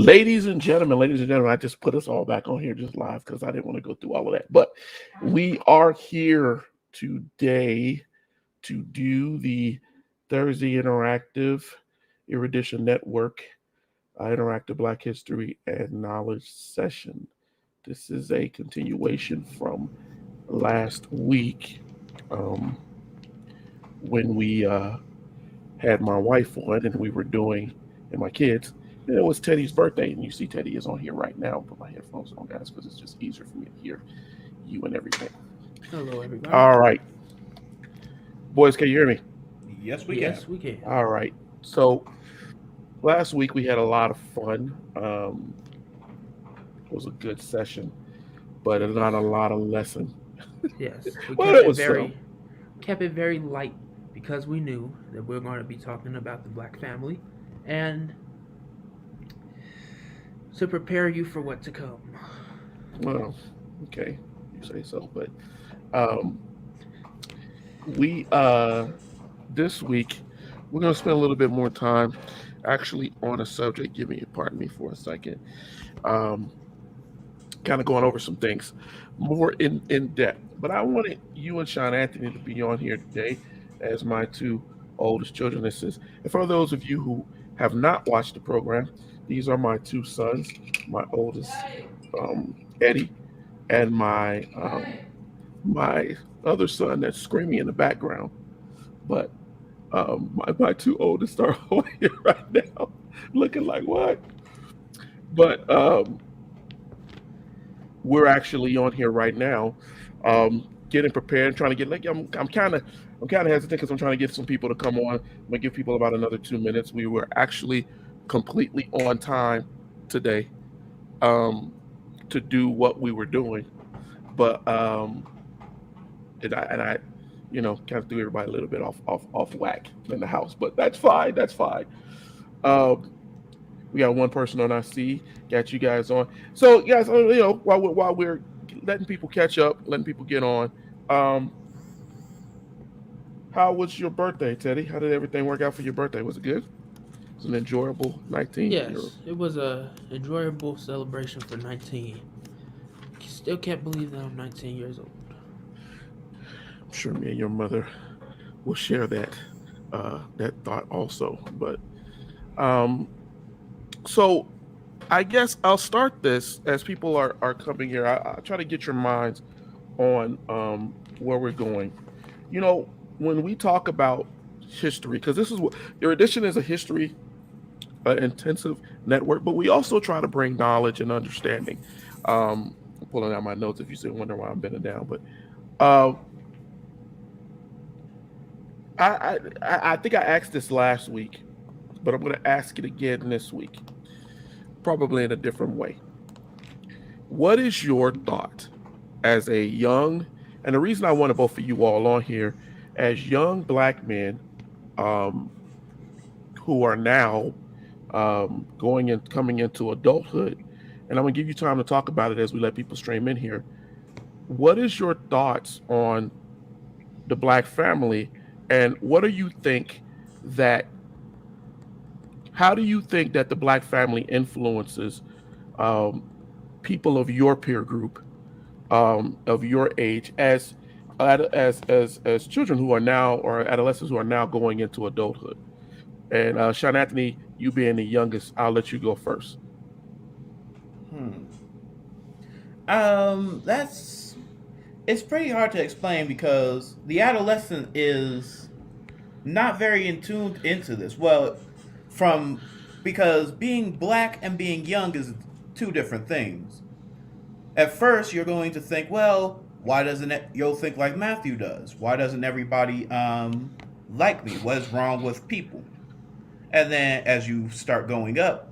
ladies and gentlemen, I just put us all back on here just live because I didn't want to go through all of that. But we are here today to do the Thursday Interactive Erudition Network Interactive Black History and Knowledge session. This is a continuation from last week um, when we had my wife on and we were doing, and my kids. And it was Teddy's birthday, and you see Teddy is on here right now. Put my headphones on, guys, because it's just easier for me to hear you and everything. Hello, everybody. All right, boys, can you hear me? Yes, we Yes, can. we can. All right. So last week we had a lot of fun. It was a good session, but not a lot of lesson. Yes, we Well, kept it it was some. very light because we knew that we are going to be talking about the black family, and to prepare you for what to come. Well, okay, you say so, but um, we this week we're gonna spend a little bit more time actually on a subject. Pardon me for a second. Um, Kind of going over some things more in depth. But I wanted you and Sean Anthony to be on here today as my two oldest children. This is, and for those of you who have not watched the program, these are my two sons. My oldest, Eddie, and my other son that's screaming in the background. But my two oldest are on here right now, looking like what? But we're actually on here right now, getting prepared, trying to get like I'm kind of hesitant because I'm trying to get some people to come on. I'm gonna give people about another 2 minutes. We were actually completely on time today um, to do what we were doing, but and I kind of threw everybody a little bit off whack in the house, but that's fine. That's fine. Um, we got one person on I see. Got you guys on. So, guys, while we're letting people catch up, letting people get on, um, how was your birthday, Teddy? How did everything work out for your birthday? Was it good? Was it an enjoyable 19? Yes, it was a enjoyable celebration for 19. Still can't believe that I'm 19 years old. I'm sure me and your mother will share that thought also. But um, so I guess I'll start this as people are coming here. I'll try to get your minds on where we're going. When we talk about history, because this is what your edition is, a history intensive network, but we also try to bring knowledge and understanding. I'm pulling out my notes if you still wonder why I'm bending down, but uh, I think I asked this last week, but I'm going to ask it again this week, probably in a different way. What is your thought as a young, and the reason I wanted both of you all on here, as young black men um, who are now going and coming into adulthood, and I'm gonna give you time to talk about it as we let people stream in here. What is your thoughts on the black family, and what do you think that? How do you think that the black family influences um, people of your peer group, of your age, as children who are now or adolescents who are now going into adulthood? And Sean Anthony, you being the youngest, I'll let you go first. Hmm. That's it's pretty hard to explain because the adolescent is not very in tuned into this. Well, from because being black and being young is two different things. At first, you're going to think, well, why doesn't it? You'll think like Matthew does. Why doesn't everybody like me? What is wrong with people? And then as you start growing up,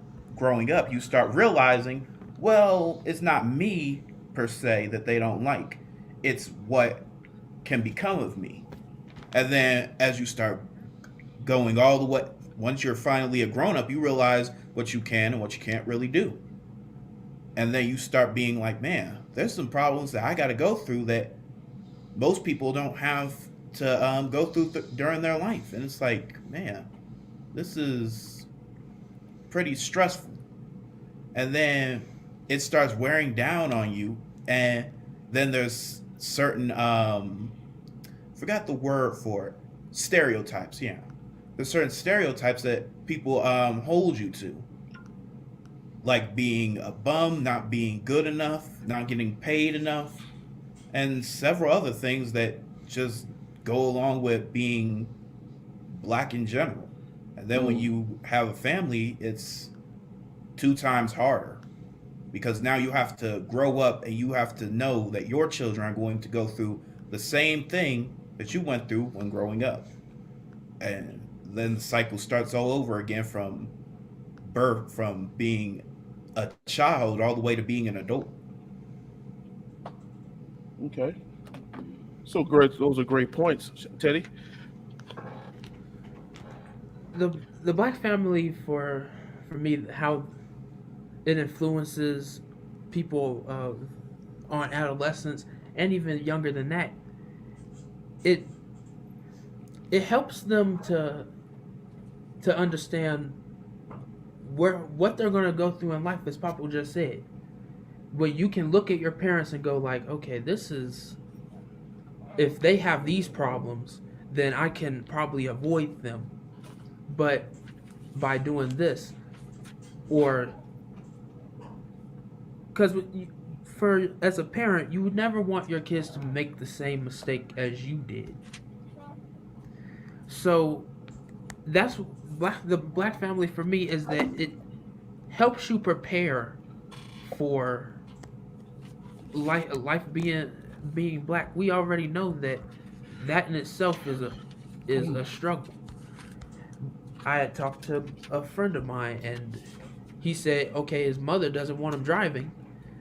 you start realizing, well, it's not me per se that they don't like. It's what can become of me. And then as you start going all the way, once you're finally a grown up, you realize what you can and what you can't really do. And then you start being like, man, there's some problems that I got to go through that most people don't have to go through during their life. And it's like, man, this is pretty stressful. and then it starts wearing down on you, and then there's certain forgot the word for it, stereotypes. Yeah, there's certain stereotypes that people hold you to, like being a bum, not being good enough, not getting paid enough, and several other things that just go along with being black in general. And then when Mm, you have a family, it's two times harder because now you have to grow up and you have to know that your children are going to go through the same thing that you went through when growing up. And then the cycle starts all over again from birth, from being a child all the way to being an adult. okay. So great. Those are great points, Teddy. The black family for me, how it influences people on adolescence and even younger than that. It it helps them to understand where what they're gonna go through in life, as Papa just said. Where you can look at your parents and go like, okay, this is if they have these problems, then I can probably avoid them. But by doing this, or because for as a parent, you would never want your kids to make the same mistake as you did. So that's the black family for me is that it helps you prepare for life being black. We already know that that in itself is a struggle. I had talked to a friend of mine, and he said, okay, his mother doesn't want him driving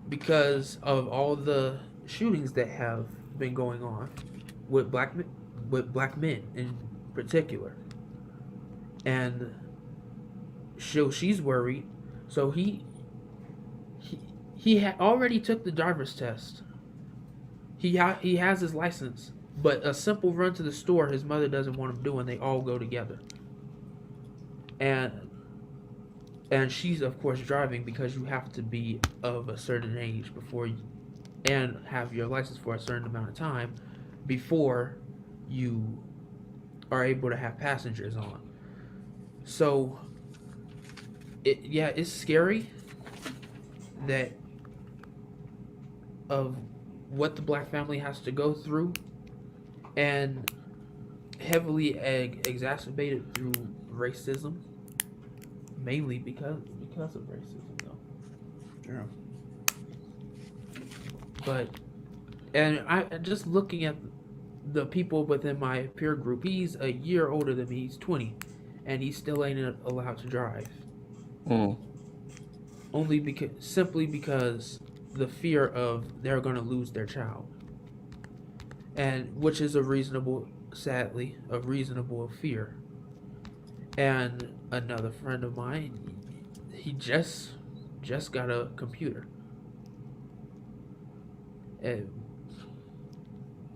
because of all the shootings that have been going on with black men in particular, and she's worried. So he he already took the driver's test. He has his license, but a simple run to the store, his mother doesn't want him doing. They all go together, and she's of course driving because you have to be of a certain age before you, and have your license for a certain amount of time before you are able to have passengers on. So it's scary that of what the black family has to go through, and heavily exacerbated through racism, mainly because of racism though. Yeah. But and I just looking at the people within my peer group, he's a year older than me. He's 20, and he still ain't allowed to drive. Mm, Only because simply because the fear of they're going to lose their child, and which is a reasonable, sadly, a reasonable fear. And another friend of mine, he just got a computer, and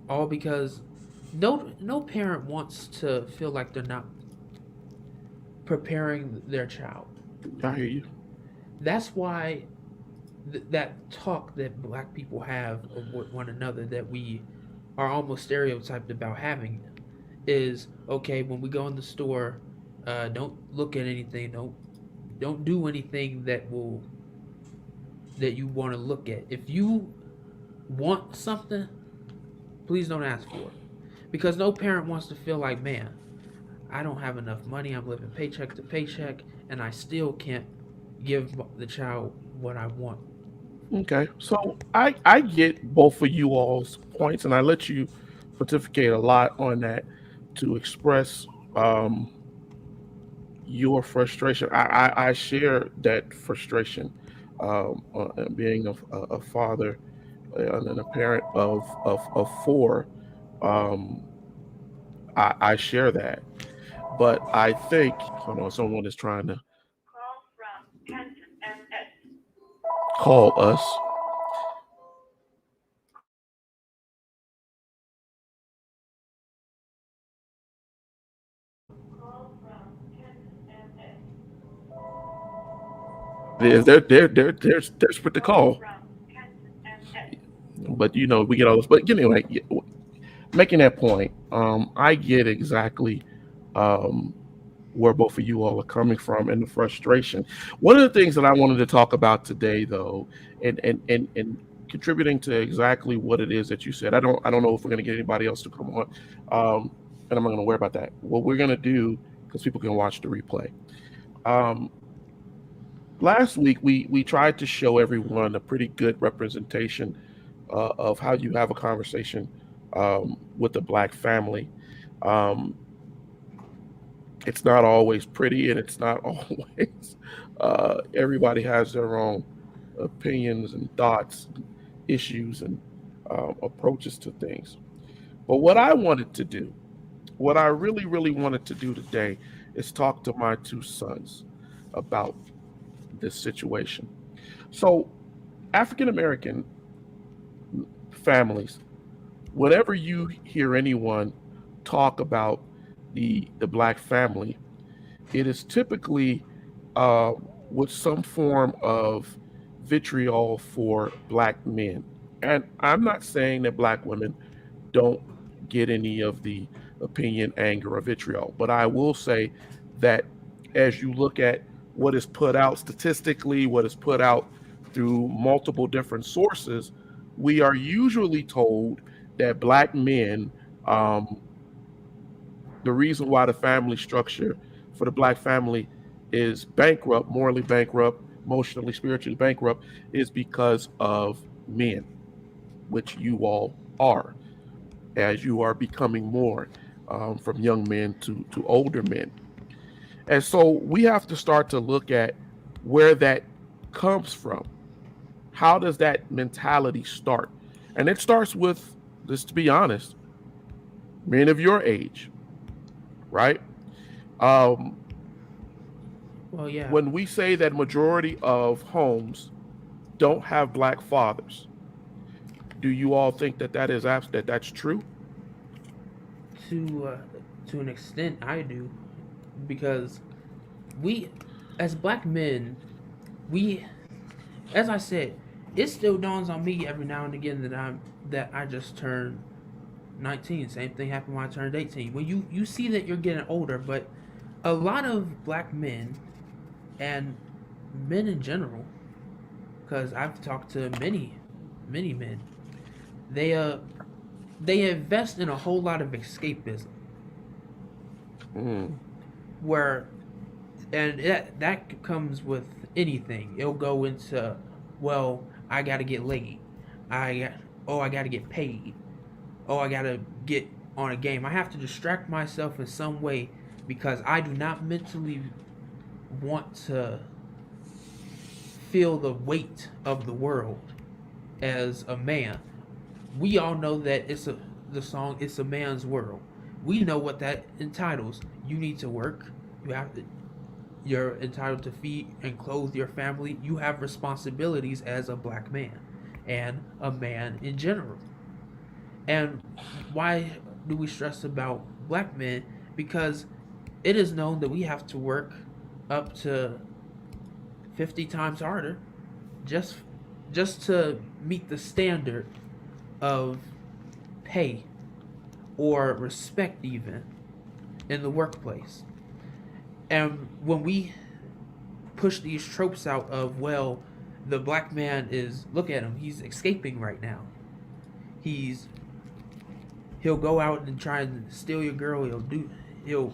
all because no parent wants to feel like they're not preparing their child. I hear you. That's why that talk that black people have of one another, that we are almost stereotyped about having, is okay when we go in the store. Don't look at anything. Don't do anything that you want to look at. If you want something, please don't ask for it, because no parent wants to feel like, man, I don't have enough money. I'm living paycheck to paycheck, and I still can't give the child what I want. Okay. So I get both of you all's points, and I let you pontificate a lot on that to express um, your frustration. I share that frustration, being a father and a parent of four. Um, I share that, but I think hold on, someone is trying to call us. It is. They're desperate to call, but we get all this. But anyway, making that point, I get exactly um, where both of you all are coming from and the frustration. One of the things that I wanted to talk about today, though, and contributing to exactly what it is that you said. I don't know if we're going to get anybody else to come on, and I'm not going to worry about that. What we're going to do, because people can watch the replay. Um, Last week we tried to show everyone a pretty good representation of how you have a conversation with a black family. Um, it's not always pretty, and it's not always. Everybody has their own opinions and thoughts, and issues, and approaches to things. But what I wanted to do, what I really, really wanted to do today, is talk to my two sons about this situation. So, African American families, whenever you hear anyone talk about the black family, it is typically uh, with some form of vitriol for black men. And I'm not saying that black women don't get any of the opinion, anger, or vitriol, but I will say that as you look at what is put out statistically, what is put out through multiple different sources, we are usually told that black men, um, the reason why the family structure for the black family is bankrupt, morally bankrupt, emotionally, spiritually bankrupt, is because of men, which you all are, as you are becoming more from young men to older men. And so we have to start to look at where that comes from. How does that mentality start? And it starts with, let's to be honest, men of your age, right? Um, Well, yeah. when we say that majority of homes don't have black fathers, do you all think that that's true? To an extent, I do, because we, as black men, we, as I said, it still dawns on me every now and again that I just turned 19. Same thing happened when I turned 18. When you see that you're getting older, but a lot of black men and men in general, because I've talked to many men, they invest in a whole lot of escapism, Mm. where, and that comes with anything. It'll go into, well, I gotta get laid, I gotta get paid, oh, I gotta get on a game. I have to distract myself in some way because I do not mentally want to feel the weight of the world as a man. We all know that the song "It's a Man's World." We know what that entitles. You need to work. You have to. You're entitled to feed and clothe your family. You have responsibilities as a black man and a man in general. And why do we stress about black men? Because it is known that we have to work up to 50 times harder just just to meet the standard of pay or respect even in the workplace. And when we push these tropes out of, well, the black man is, look at him, he's escaping right now. He'll go out and try and steal your girl. He'll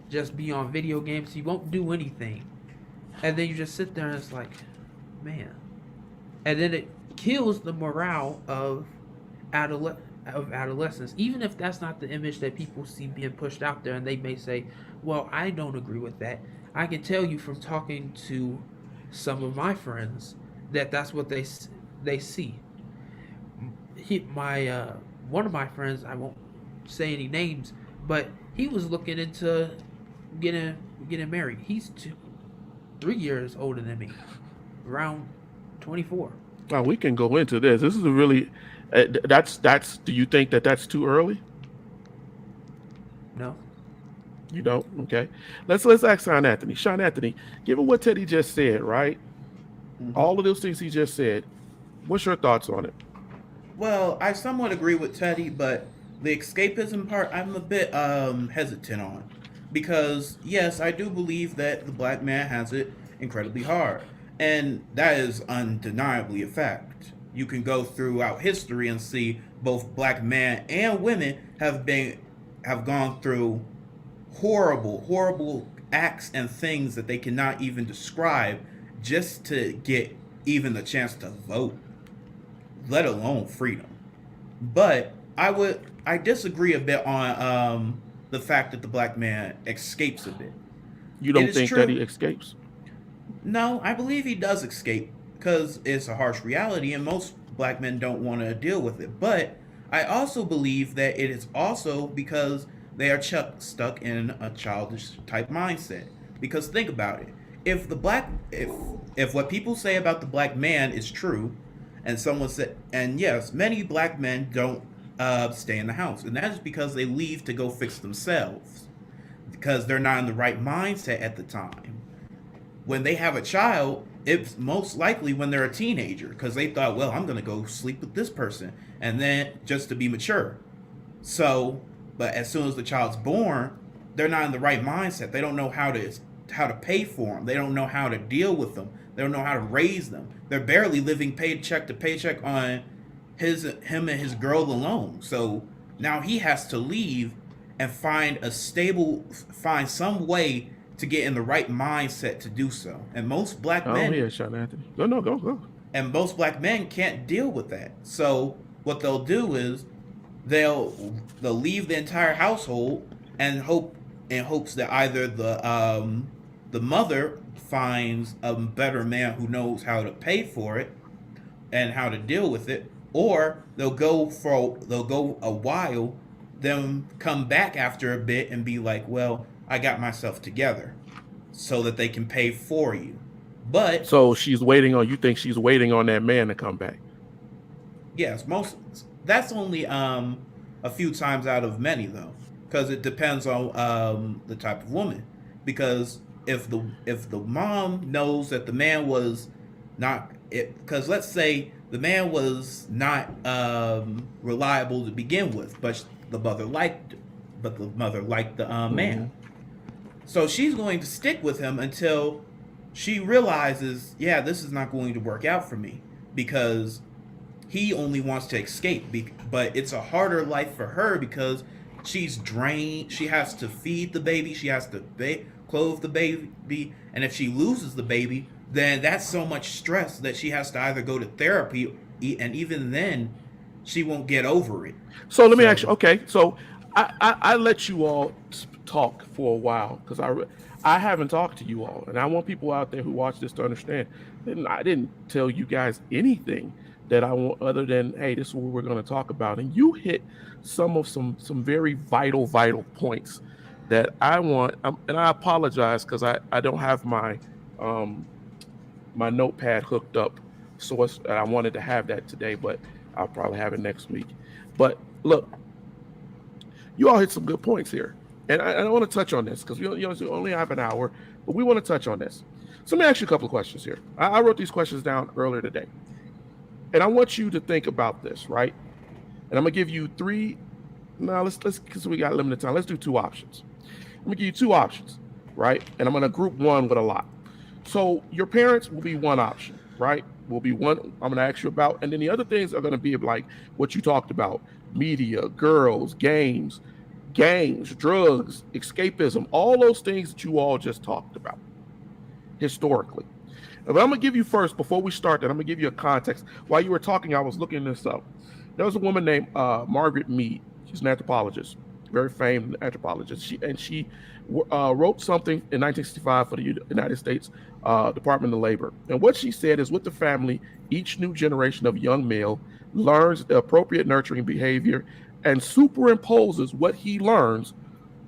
just be on video games. He won't do anything. And then you just sit there and it's like, man. And then it kills the morale of adolescence. Even if that's not the image that people see being pushed out there, and they may say, well, I don't agree with that. I can tell you from talking to some of my friends that that's what they see. One of my friends, I won't say any names, but he was looking into getting married. He's 3 years older than me, around 24. Now we can go into this. This is a really that's. Do you think that that's too early? No. You don't. Okay. Let's ask Sean Anthony. Sean Anthony, given what Teddy just said, right? All of those things he just said. What's your thoughts on it? Well, I somewhat agree with Teddy, but the escapism part I'm a bit hesitant on. Because yes, I do believe that the black man has it incredibly hard. And that is undeniably a fact. You can go throughout history and see both black men and women have gone through horrible acts and things that they cannot even describe just to get even the chance to vote, let alone freedom. But I disagree a bit on the fact that the black man escapes a bit. You It don't is think that he true. escapes? No, I believe he does escape because it's a harsh reality and most black men don't want to deal with it. But I also believe that it is also because they are stuck in a childish type mindset. Because think about it. If what people say about the black man is true, and someone said, and yes, many black men don't stay in the house, and that is because they leave to go fix themselves because they're not in the right mindset at the time. When they have a child, it's most likely when they're a teenager because they thought, well, I'm going to go sleep with this person, and then just to be mature. So, but as soon as the child's born, they're not in the right mindset. They don't know how to pay for them. They don't know how to deal with them. They don't know how to raise them. They're barely living paycheck to paycheck on him and his girl alone. So now he has to leave and find some way to get in the right mindset to do so. And most black Oh, men yeah, Sean Anthony. Go, no, go. can't deal with that. So what they'll do is they'll they'll leave the entire household and hope in hopes that either the mother finds a better man who knows how to pay for it and how to deal with it, or they'll go a while, then come back after a bit and be like, well, I got myself together, so that they can pay for you. But So you think she's waiting on that man to come back? yes, most that's only a few times out of many though, because it depends on the type of woman. Because if the mom knows that the man was not it, because let's say the man was not reliable to begin with, but the mother liked the Mm-hmm. man, so she's going to stick with him until she realizes, yeah, this is not going to work out for me because he only wants to escape. But it's a harder life for her because she's drained. She has to feed the baby. She has to clothe the baby. And if she loses the baby, then that's so much stress that she has to either go to therapy, and even then, she won't get over it. So let me ask you. So, Okay, so I let you all talk for a while because I haven't talked to you all, and I want people out there who watch this to understand. I didn't tell you guys anything that I want other than, hey, this is what we're going to talk about, and you hit some very vital points that I want. And I apologize because I don't have um my notepad hooked up, so I wanted to have that today, but I'll probably have it next week. But look, you all hit some good points here, and I want to touch on this because we only have an hour, but we want to touch on this. So let me ask you a couple of questions here. I wrote these questions down earlier today, and I want you to think about this, right? And I'm gonna give you three. Now let's because we got limited time. Let's do two options. I'm gonna give you two options, right? And I'm gonna group one with a lot. So your parents will be one option, right? Will be one I'm gonna ask you about, and then the other things are gonna be like what you talked about: media, girls, games, gangs, drugs, escapism, all those things that you all just talked about historically. But I'm gonna give you first before we start that. I'm gonna give you a context. While you were talking, I was looking this up. There was a woman named Margaret Mead. She's an anthropologist, very famed anthropologist. She wrote something in 1965 for the United States Department of Labor. And what she said is, with the family, each new generation of young male learns the appropriate nurturing behavior and superimposes what he learns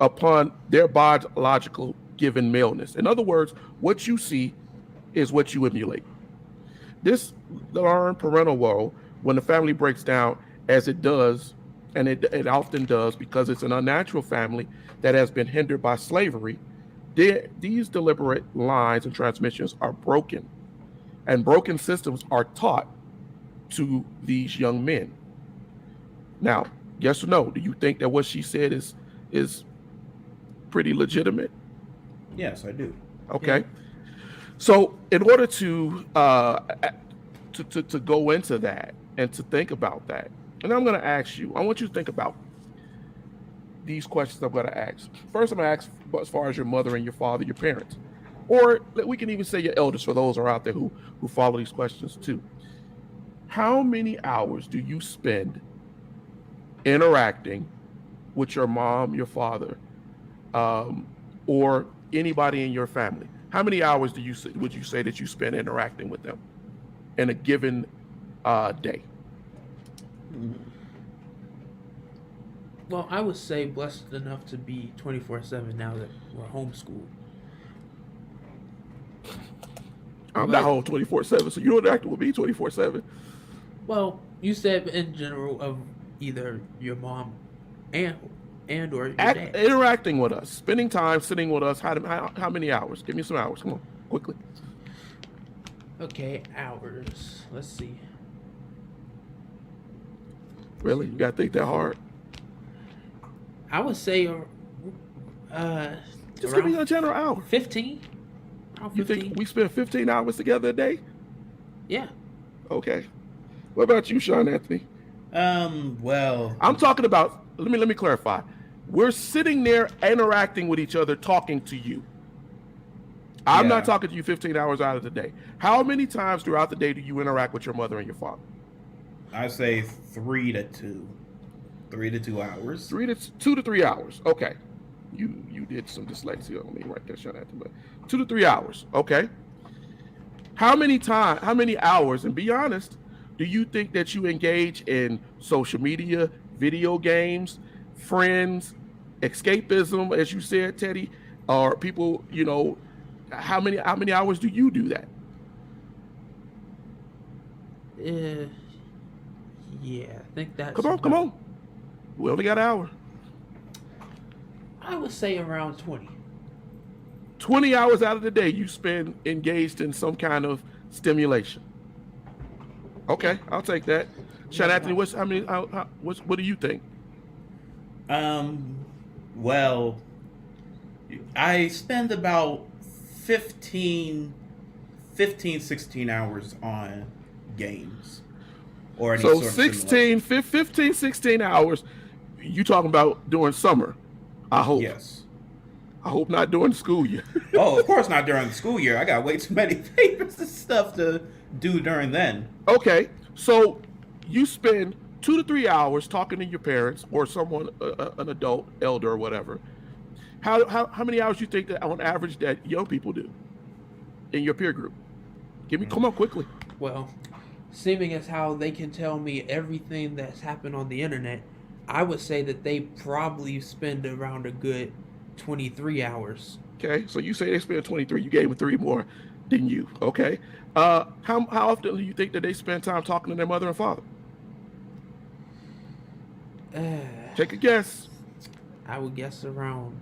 upon their biological given maleness. In other words, what you see is what you emulate. This learned parental role, when the family breaks down, as it does, and it often does because it's an unnatural family that has been hindered by slavery, these deliberate lines and transmissions are broken. And broken systems are taught to these young men. Now, yes or no? Do you think that what she said is pretty legitimate? Yes, I do. Okay. Yeah. So in order to go into that and to think about that, and I'm going to ask you, I want you to think about these questions I'm going to ask. First, I'm going to ask as far as your mother and your father, your parents, or we can even say your elders for those who are out there who follow these questions too. How many hours do you spend interacting with your mom, your father, or anybody in your family? How many hours would you say that you spend interacting with them in a given day? Well, I would say blessed enough to be 24/7 now that we're homeschooled. I'm not home 24/7, so you don't interact with me 24/7. Well, you said in general of either your mom and or your dad. Interacting with us, spending time sitting with us. How many hours? Give me some hours. Come on, quickly. Okay, hours. Let's see. Really? You gotta think that hard? I would say just give me a general hour. 15. You think we spend 15 hours together a day? Yeah. Okay. What about you, Sean Anthony? Well, I'm talking about, let me clarify. We're sitting there interacting with each other, talking to you. I'm not talking to you 15 hours out of the day. How many times throughout the day do you interact with your mother and your father? I say 3 to 2. 3 to 2 hours. 2 to 3 hours. Okay. You did some dyslexia on me right there, Sean Anthony, but 2 to 3 hours. Okay. How many hours, and be honest, do you think that you engage in social media, video games, friends, escapism, as you said, Teddy, or people, how many hours do you do that? Yeah, I think that's... Come on. We only got an hour. I would say around 20. 20 hours out of the day you spend engaged in some kind of stimulation. Okay, I'll take that. Sean Anthony, what do you think? Well, I spend about 16 hours on games. Or any so sort of 16 hours, you talking about during summer, I hope. Yes. I hope not during the school year. Oh, of course not during the school year. I got way too many papers and stuff to do during then. Okay, so you spend 2 to 3 hours talking to your parents or someone, an adult, elder, or whatever. How many hours do you think that on average that young people do in your peer group? Come on quickly. Well, seeming as how they can tell me everything that's happened on the internet, I would say that they probably spend around a good 23 hours. Okay, so you say they spend 23. You gave them 3 more than you. Okay. How often do you think that they spend time talking to their mother and father? Take a guess. I would guess around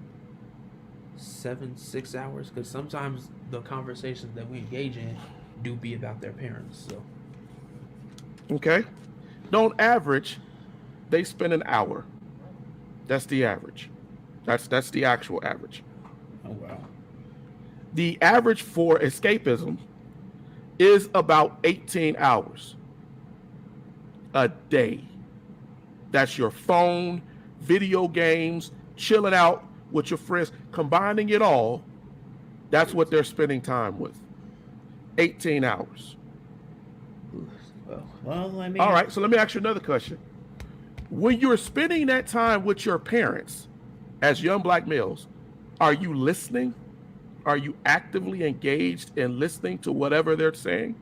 6 hours, because sometimes the conversations that we engage in do be about their parents. So. Okay. On average, they spend an hour. That's the average. That's the actual average. Oh, wow. The average for escapism is about 18 hours a day. That's your phone, video games, chilling out with your friends, combining it all. That's what they're spending time with. 18 hours. Well, I mean... All right, so let me ask you another question. When you're spending that time with your parents as young black males, are you listening? Are you actively engaged in listening to whatever they're saying?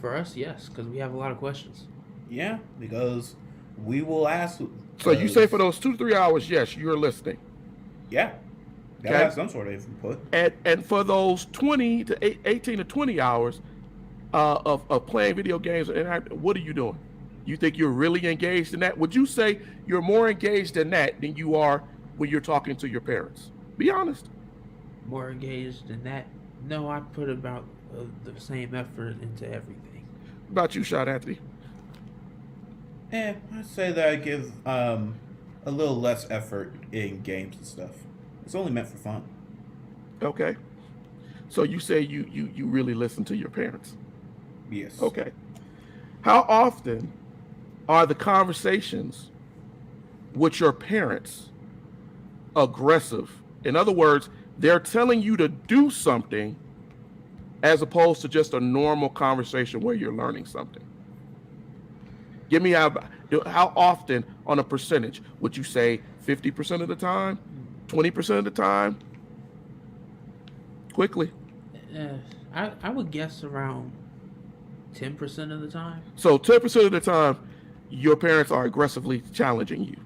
For us, yes, because we have a lot of questions. Yeah, because we will ask... So you say for those 2 to 3 hours, yes, you're listening. Yeah. Gotta have some sort of input. And for those 18 to 20 hours of playing video games, what are you doing? You think you're really engaged in that? Would you say you're more engaged in that than you are when you're talking to your parents? Be honest. More engaged in that? No, I put about the same effort into everything. What about you, Sean Anthony? I'd say that I give a little less effort in games and stuff. It's only meant for fun. Okay. So you say you really listen to your parents. Yes. Okay. How often are the conversations with your parents aggressive? In other words, they're telling you to do something as opposed to just a normal conversation where you're learning something. Give me how often on a percentage would you say 50% of the time, 20% of the time? Quickly. I would guess around 10% of the time. So 10% of the time, your parents are aggressively challenging you.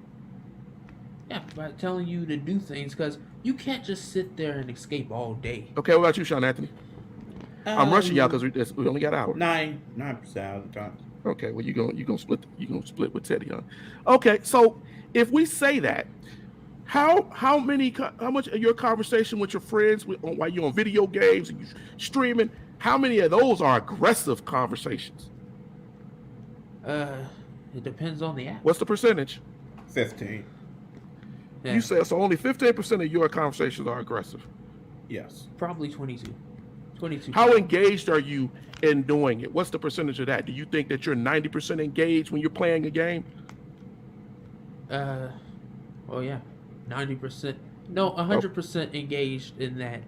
Yeah, by telling you to do things, because you can't just sit there and escape all day. Okay, what about you, Sean Anthony? I'm rushing y'all because we only got an hour. 9% of the time. Okay, well you gonna split with Teddy, huh? Okay, so if we say that, how much of your conversation with your friends while you're on video games and you streaming, how many of those are aggressive conversations? It depends on the app. What's the percentage? 15. Yeah, You said so only 15% of your conversations are aggressive. Yes. probably 22. 22. How engaged are you in doing it? What's the percentage of that? Do you think that you're 90% engaged when you're playing a game? Oh yeah, 90%. No, 100% engaged in that,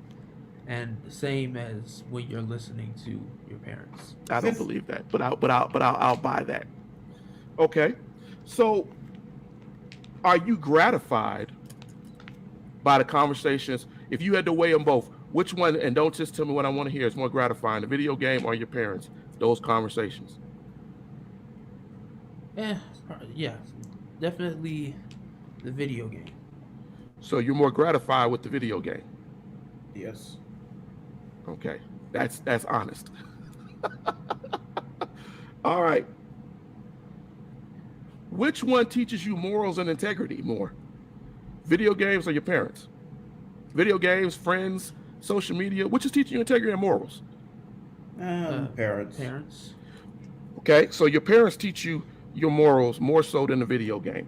and the same as when you're listening to your parents. I don't believe that, but I'll buy that. Okay, so are you gratified by the conversations? If you had to weigh them both, which one? And don't just tell me what I want to hear. Is more gratifying, the video game or your parents? Those conversations. Yeah, definitely the video game. So you're more gratified with the video game. Yes. Okay, that's honest. All right. Which one teaches you morals and integrity more? Video games or your parents? Video games, friends, social media. Which is teaching you integrity and morals? Parents. Parents. Okay, so your parents teach you your morals more so than the video game.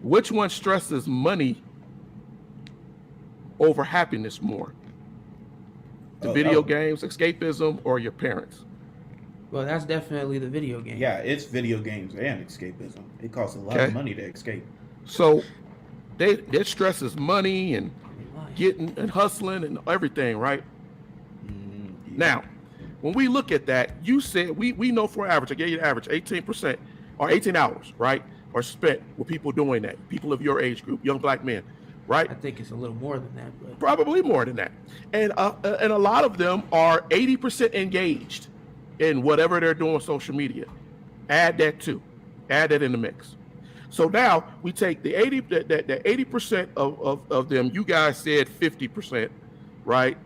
Which one stresses money over happiness more? The video games, escapism, or your parents? Well, that's definitely the video game. Yeah, it's video games and escapism. It costs a lot of money to escape. So their stress is money and getting and hustling and everything, right? Yeah. Now, when we look at that, you said we know for average, I gave you the average, 18% or 18 hours, right? Are spent with people doing that, people of your age group, young black men, right? I think it's a little more than that, but Probably more than that. And a lot of them are 80% engaged in whatever they're doing on social media. Add that too. Add that in the mix. So now we take the 80% of them. You guys said 50%, right?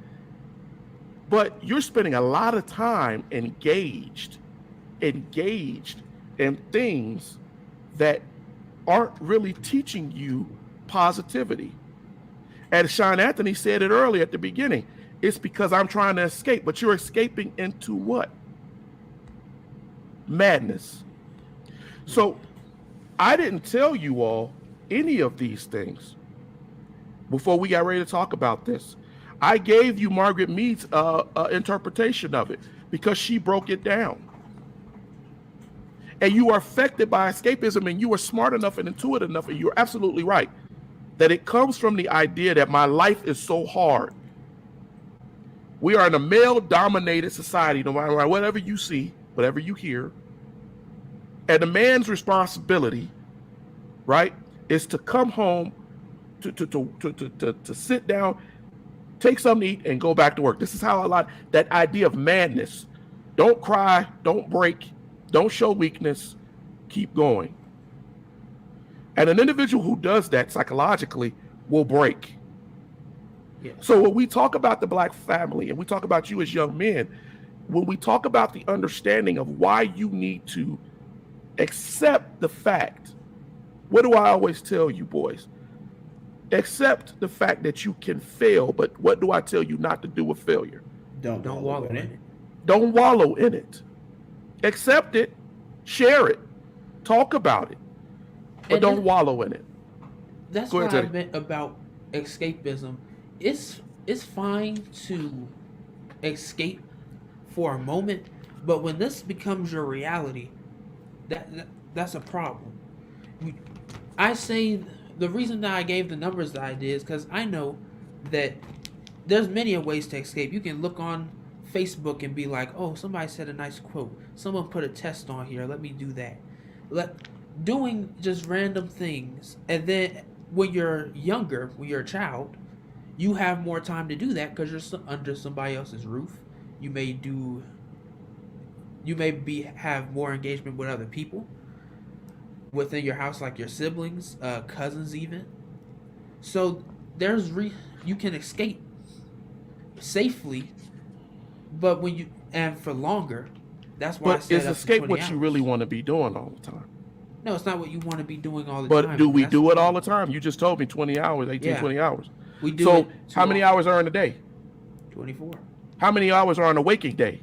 But you're spending a lot of time engaged in things that aren't really teaching you positivity. And Sean Anthony said it earlier at the beginning. It's because I'm trying to escape, but you're escaping into what? Madness. So I didn't tell you all any of these things before we got ready to talk about this. I gave you Margaret Mead's interpretation of it because she broke it down. And you are affected by escapism, and you are smart enough and intuitive enough, and you're absolutely right, that it comes from the idea that my life is so hard. We are in a male-dominated society, no matter whatever you see, whatever you hear. And the man's responsibility, right, is to come home, to sit down, take something to eat, and go back to work. This is how that idea of madness. Don't cry, don't break, don't show weakness, keep going. And an individual who does that psychologically will break. yeah. So when we talk about the black family and we talk about you as young men, when we talk about the understanding of why you need to accept the fact, what do I always tell you boys? Accept the fact that you can fail, but what do I tell you not to do with failure? Don't wallow in it. Don't wallow in it. Accept it, share it, talk about it, but don't wallow in it. That's Go what ahead, I meant about escapism. It's fine to escape for a moment, but when this becomes your reality, that's a problem. I say the reason that I gave the numbers that I did is because I know that there's many ways to escape. You can look on Facebook and be like, oh, somebody said a nice quote. Someone put a test on here. Let me do that. Doing just random things. And then when you're younger, when you're a child, you have more time to do that because you're under somebody else's roof. You may have more engagement with other people within your house, like your siblings, cousins even. So you can escape safely, but for longer. That's why. But is escape what you really want to be doing all the time? No, it's not what you want to be doing all the but time. But do we do it all the time? You just told me 20 hours, 20 hours. We do. So how many hours are in a day? 24. How many hours are in a waking day?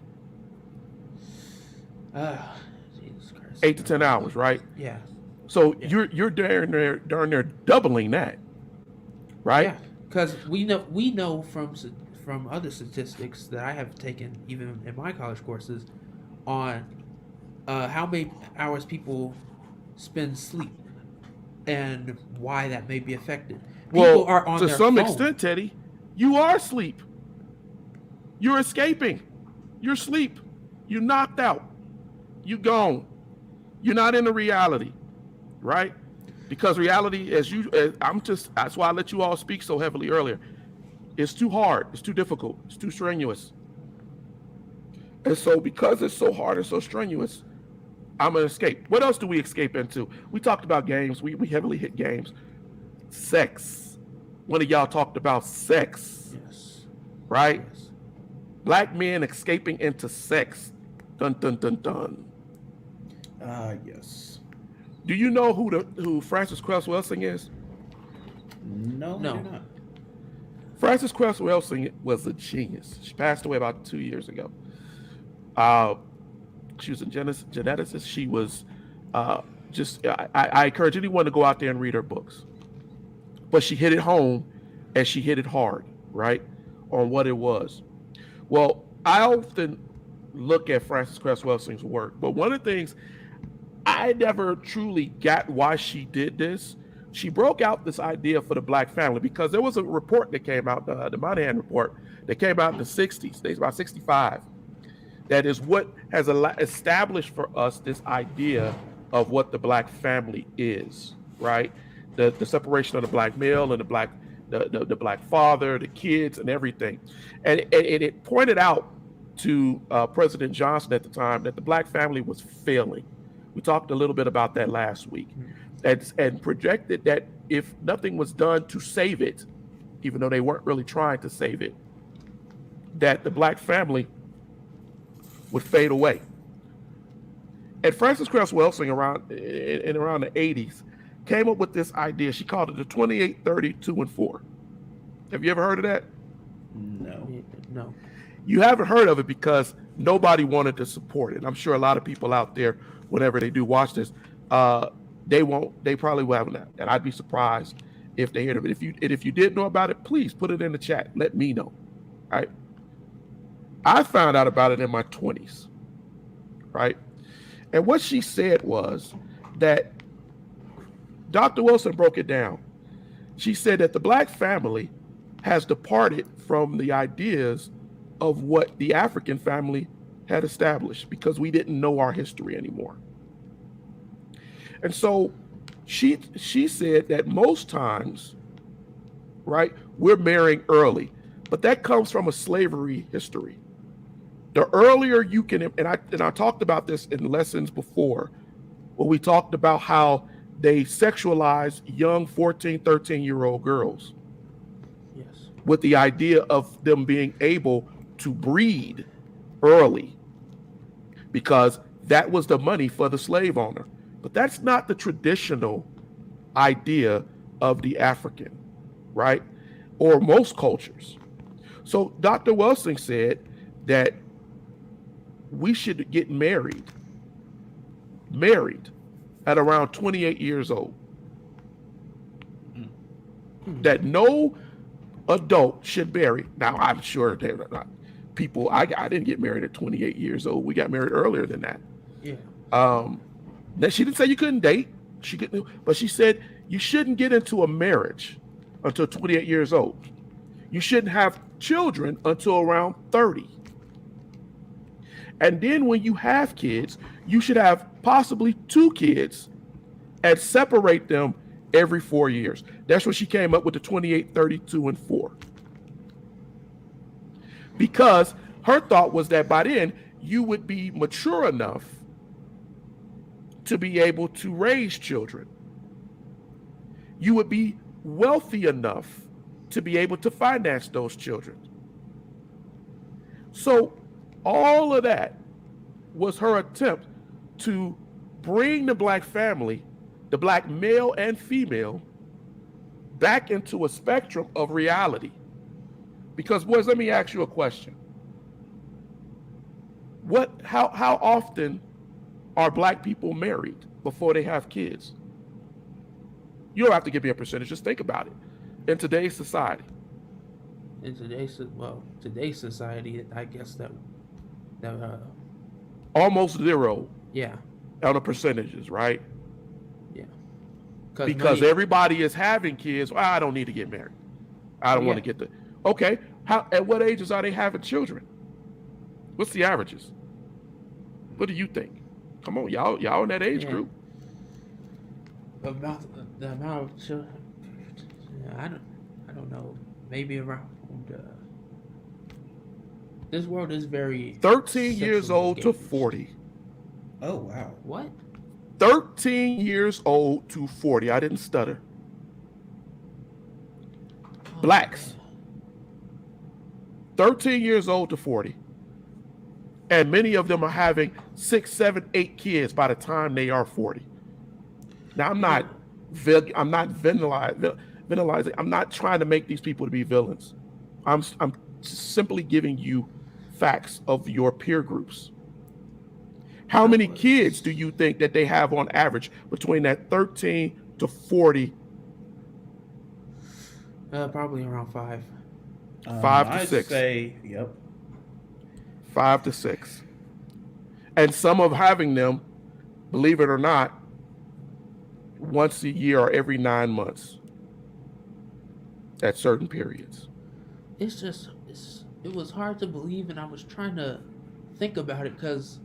Jesus Christ. 8 to 10 hours, right? Yeah. So you're darn near doubling that, right? Yeah, because we know from other statistics that I have taken even in my college courses on how many hours people spend sleep and why that may be affected. People are on to their some phone. extent, Teddy, you are asleep. You're escaping. You're asleep. You're knocked out. You're gone. You're not in the reality. Right? Because reality, that's why I let you all speak so heavily earlier. It's too hard. It's too difficult. It's too strenuous. And so because it's so hard and so strenuous, I'm going to escape. What else do we escape into? We talked about games. We heavily hit games. Sex. One of y'all talked about sex. Yes. Right? Yes. Black men escaping into sex. Dun, dun, dun, dun. Yes. Do you know who Frances Cress Welsing is? No. I do not. Frances Cress Welsing was a genius. She passed away about 2 years ago. She was a geneticist. She was I encourage anyone to go out there and read her books. But she hit it home, and she hit it hard, right, on what it was. Well, I often look at Frances Cress Welsing's work, but one of the things I never truly got why she did this. She broke out this idea for the black family because there was a report that came out, the Monahan report, that came out in the 60s, about 65. That is what has established for us this idea of what the black family is, right? The separation of the black male and the black father, the kids, and everything. And it pointed out to President Johnson at the time that the black family was failing. We talked a little bit about that last week, and projected that if nothing was done to save it, even though they weren't really trying to save it, that the black family would fade away. And Frances Cress Welsing around the 80s came up with this idea. She called it the 28, 30, 2, and 4. Have you ever heard of that? No. You haven't heard of it because nobody wanted to support it. I'm sure a lot of people out there, whenever they do watch this, they probably will have that. And I'd be surprised if they heard of it. If you did know about it, please put it in the chat. Let me know. All right. I found out about it in my 20s. Right. And what she said was that Dr. Wilson broke it down. She said that the black family has departed from the ideas of what the African family had established because we didn't know our history anymore. And so she said that most times, right, we're marrying early, but that comes from a slavery history. The earlier you can, and I talked about this in lessons before, when we talked about how they sexualize young 14, 13-year-old girls. Yes. With the idea of them being able to breed early because that was the money for the slave owner. But that's not the traditional idea of the African. right? Or most cultures. So Dr. Welsing said that we should get married at around 28 years old. That no adult should marry. Now, I'm sure they're not people. I didn't get married at 28 years old. We got married earlier than that. Yeah. Now she didn't say you couldn't date. She couldn't, but she said you shouldn't get into a marriage until 28 years old. You shouldn't have children until around 30. And then when you have kids, you should have possibly 2 kids and separate them every 4 years. That's when she came up with the 28, 32, and 4. Because her thought was that by then you would be mature enough to be able to raise children. You would be wealthy enough to be able to finance those children. So all of that was her attempt to bring the black family, the black male and female, back into a spectrum of reality. Because, boys, let me ask you a question. How often are black people married before they have kids? You don't have to give me a percentage, just think about it. In today's society. In today's society, I guess that almost zero. Yeah. On the percentages, right? Yeah. Because everybody is having kids. Well, I don't need to get married. I don't want to get the. Okay. At what ages are they having children? What's the averages? What do you think? Come on, y'all in that age group. About the amount of children, I don't know. Maybe around. This world is very 13 years old engaged. To 40. Oh wow! What? 13 years old to 40. I didn't stutter. Blacks. 13 years old to 40. And many of them are having 6, 7, 8 kids by the time they are 40. Now, I'm not villainizing. I'm not trying to make these people to be villains. I'm simply giving you facts of your peer groups. How many kids do you think that they have on average between that 13 to 40? Probably around 5. 5 to I'd 6. Say, yep. 5 to 6. And some of having them, believe it or not, once a year or every 9 months at certain periods. It was hard to believe, and I was trying to think about it because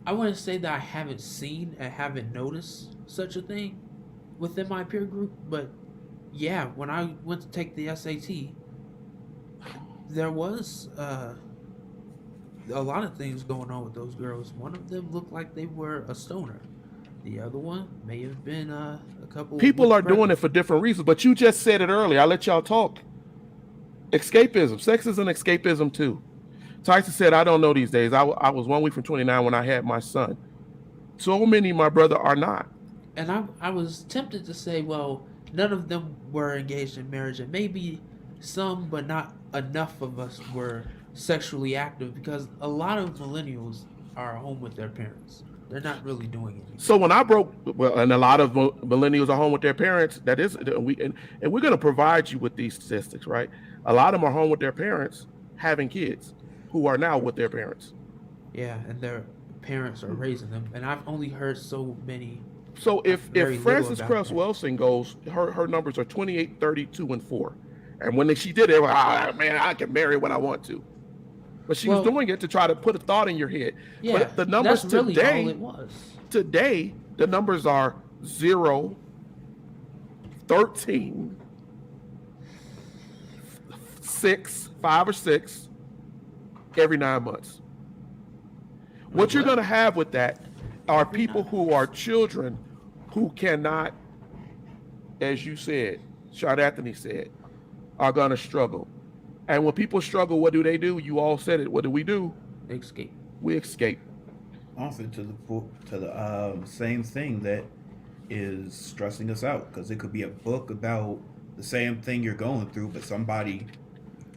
I want to say that I haven't seen and haven't noticed such a thing within my peer group, but yeah, when I went to take the SAT, there was a lot of things going on with those girls. One of them looked like they were a stoner. The other one may have been a couple. People are doing it for different reasons, but you just said it earlier. I'll let y'all talk. Escapism. Sex is an escapism too. Tyson said, I don't know these days. I was 1 week from 29 when I had my son. So many, my brother, are not. And I was tempted to say, well, none of them were engaged in marriage, and maybe some, but not enough of us were sexually active, because a lot of millennials are home with their parents. They're not really doing anything. So when and a lot of millennials are home with their parents. That is, and we're going to provide you with these statistics, right? A lot of them are home with their parents, having kids, who are now with their parents. Yeah, and their parents are raising them. And I've only heard so many. So if Frances Cress Welsing goes, her numbers are 28, 32, and 4. And when she did it, man, I can marry when I want to. But she was doing it to try to put a thought in your head. Yeah, but the numbers that's really today, all it was. Today, the numbers are 0, 13, 6, 5 or 6 every 9 months. What you're going to have with that are people who are children who cannot, as you said, Shard Anthony said, are going to struggle. And when people struggle, what do? You all said it. What do? Escape. We escape. Also to the same thing that is stressing us out, because it could be a book about the same thing you're going through, but somebody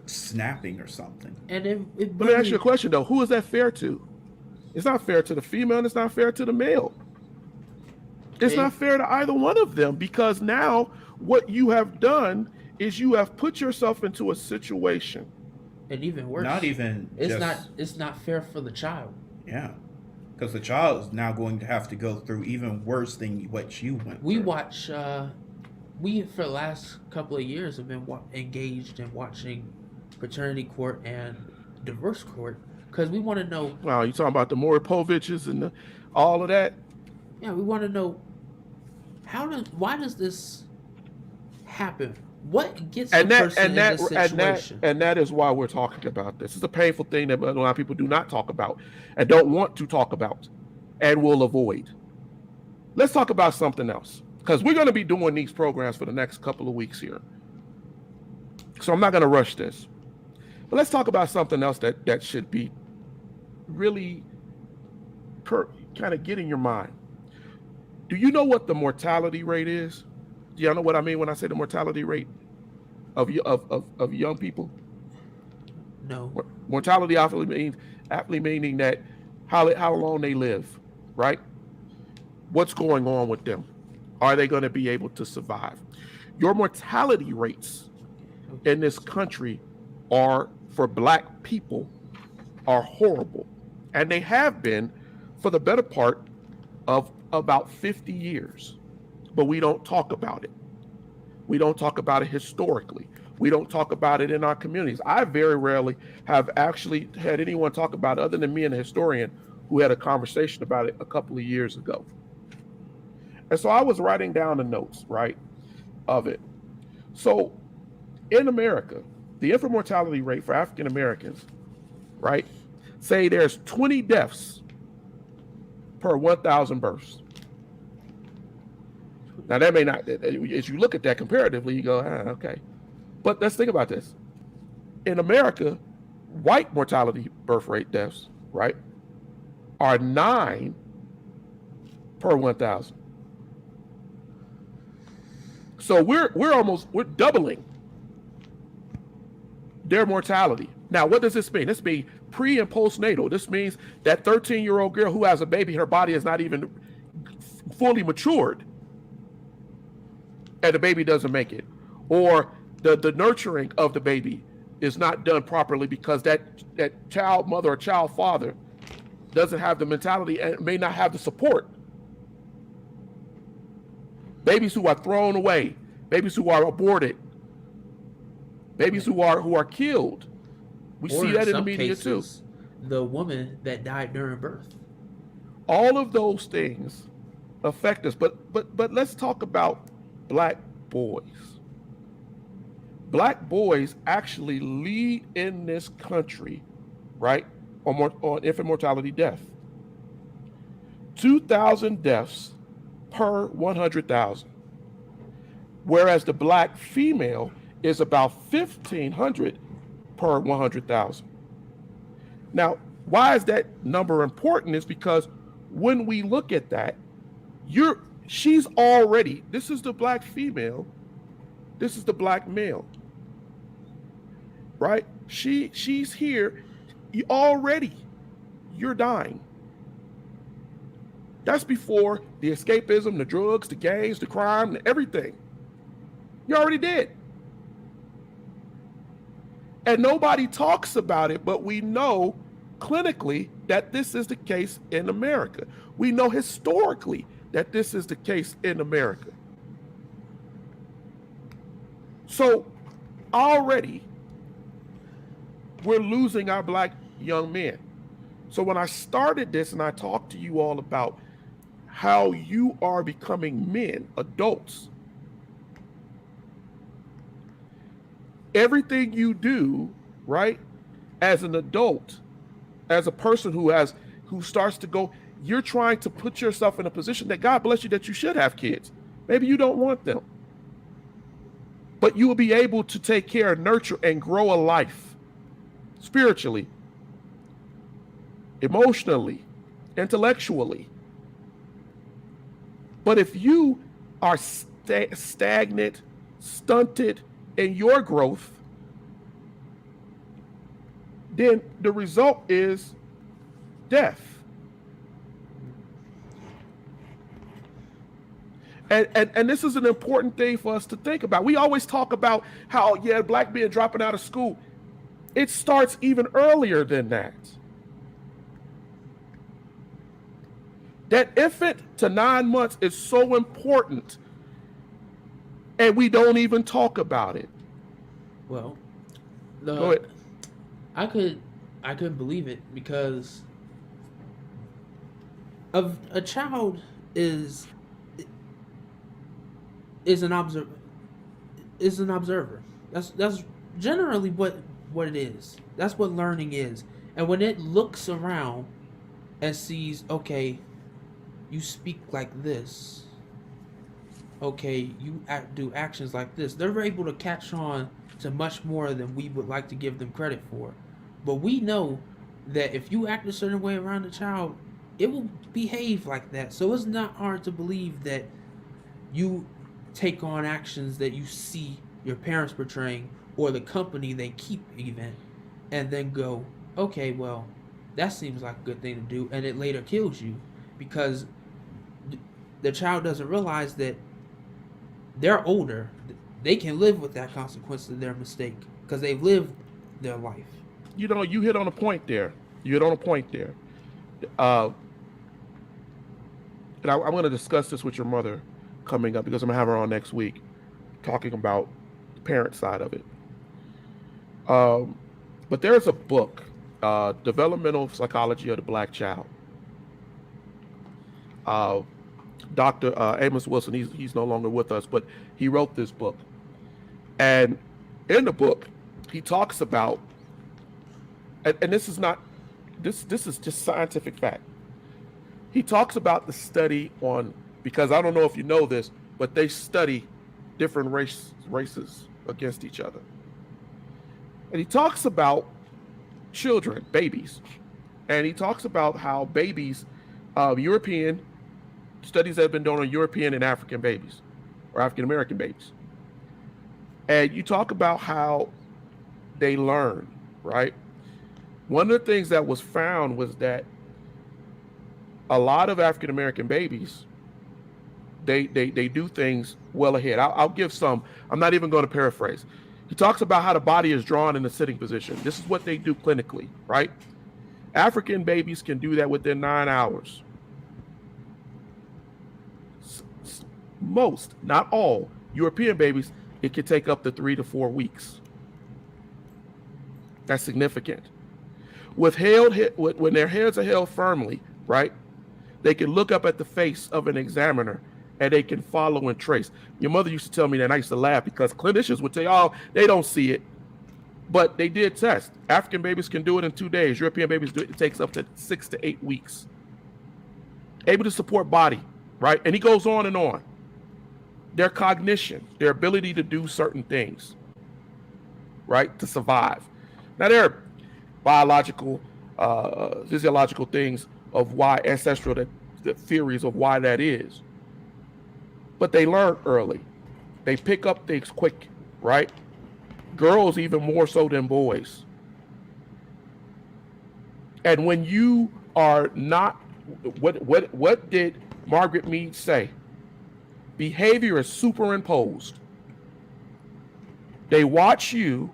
snapping or something. And it Let me ask you a question though. Who is that fair to? It's not fair to the female, and it's not fair to the male. It's not fair to either one of them, because now what you have done is you have put yourself into a situation. And even worse, it's not fair for the child. Yeah, because the child is now going to have to go through even worse than what you went We through. watch. We for the last couple of years have been engaged in watching paternity court and divorce court because we want to know. Wow, you talking about the Moripoviches and all of that? Yeah, we want to know why does this happen? What gets a person in this situation? And that is why we're talking about this. It's a painful thing that a lot of people do not talk about and don't want to talk about and will avoid. Let's talk about something else, because we're going to be doing these programs for the next couple of weeks here. So I'm not going to rush this. But let's talk about something else that should be really kind of get in your mind. Do you know what the mortality rate is? Do y'all know what I mean when I say the mortality rate of young people? No. Mortality aptly meaning that how long they live, right? What's going on with them? Are they going to be able to survive? Your mortality rates in this country are, for Black people, are horrible. And they have been for the better part of about 50 years. But we don't talk about it. We don't talk about it historically. We don't talk about it in our communities. I very rarely have actually had anyone talk about it other than me and a historian who had a conversation about it a couple of years ago. And so I was writing down the notes, right, of it. So in America, the infant mortality rate for African Americans, right, say there's 20 deaths per 1,000 births. Now that may not, as you look at that comparatively, you go, okay. But let's think about this. In America, white mortality birth rate deaths, right, are 9 per 1,000. So we're doubling their mortality. Now, what does this mean? This means pre and postnatal. This means that 13-year-old girl who has a baby, her body is not even fully matured, and the baby doesn't make it. Or the nurturing of the baby is not done properly because that child mother or child father doesn't have the mentality and may not have the support. Babies who are thrown away, babies who are aborted, babies who are killed. We see that in the media too. The woman that died during birth. All of those things affect us. But let's talk about Black boys. Black boys actually lead in this country, right, on infant mortality death. 2,000 deaths per 100,000. Whereas the Black female is about 1,500 per 100,000. Now, why is that number important? Is because when we look at that, she's already, this is the Black female, this is the Black male, right? She's here, you're dying. That's before the escapism, the drugs, the gangs, the crime, everything. You're already dead. And nobody talks about it, but we know clinically that this is the case in America. We know historically that this is the case in America. So already we're losing our Black young men. So when I started this and I talked to you all about how you are becoming men, adults, everything you do, right, as an adult, as a person who starts to go, you're trying to put yourself in a position that God bless you that you should have kids. Maybe you don't want them, but you will be able to take care, nurture, and grow a life spiritually, emotionally, intellectually. But if you are stagnant, stunted in your growth, then the result is death. And this is an important thing for us to think about. We always talk about how, yeah, black men dropping out of school. It starts even earlier than that. That infant to 9 months is so important, and we don't even talk about it. Well, Go ahead. I couldn't believe it because of a child is an observer. That's generally what it is. That's what learning is. And when it looks around and sees, okay, you speak like this, okay, you do actions like this, they're able to catch on to much more than we would like to give them credit for. But we know that if you act a certain way around a child, it will behave like that. So it's not hard to believe that you take on actions that you see your parents portraying or the company they keep even, and then go, okay, well, that seems like a good thing to do, and it later kills you because the child doesn't realize that they're older. They can live with that consequence of their mistake because they've lived their life. You know, you hit on a point there. And I'm going to discuss this with your mother coming up because I'm going to have her on next week talking about the parent side of it. But there's a book, Developmental Psychology of the Black Child. Dr. Amos Wilson, he's no longer with us, but he wrote this book. And in the book, he talks about, and this is not, this is just scientific fact. He talks about the study on, because I don't know if you know this, but they study different races against each other. And he talks about children, babies. And he talks about how babies, European studies have been done on European and African babies, or African American babies. And you talk about how they learn, right? One of the things that was found was that a lot of African American babies, they do things well ahead. I'll give some. I'm not even going to paraphrase. He talks about how the body is drawn in a sitting position. This is what they do clinically, right? African babies can do that within 9 hours. Most, not all, European babies, it can take up to 3 to 4 weeks. That's significant. When their heads are held firmly, right, they can look up at the face of an examiner and they can follow and trace. Your mother used to tell me that, and I used to laugh because clinicians would say, oh, they don't see it. But they did test. African babies can do it in 2 days. European babies do it. It takes up to 6 to 8 weeks. Able to support body, right? And he goes on and on. Their cognition, their ability to do certain things, right, to survive. Now, there are biological, physiological things of why ancestral, the theories of why that is. But they learn early. They pick up things quick, right? Girls even more so than boys. And when you are not, what did Margaret Mead say? Behavior is superimposed. They watch you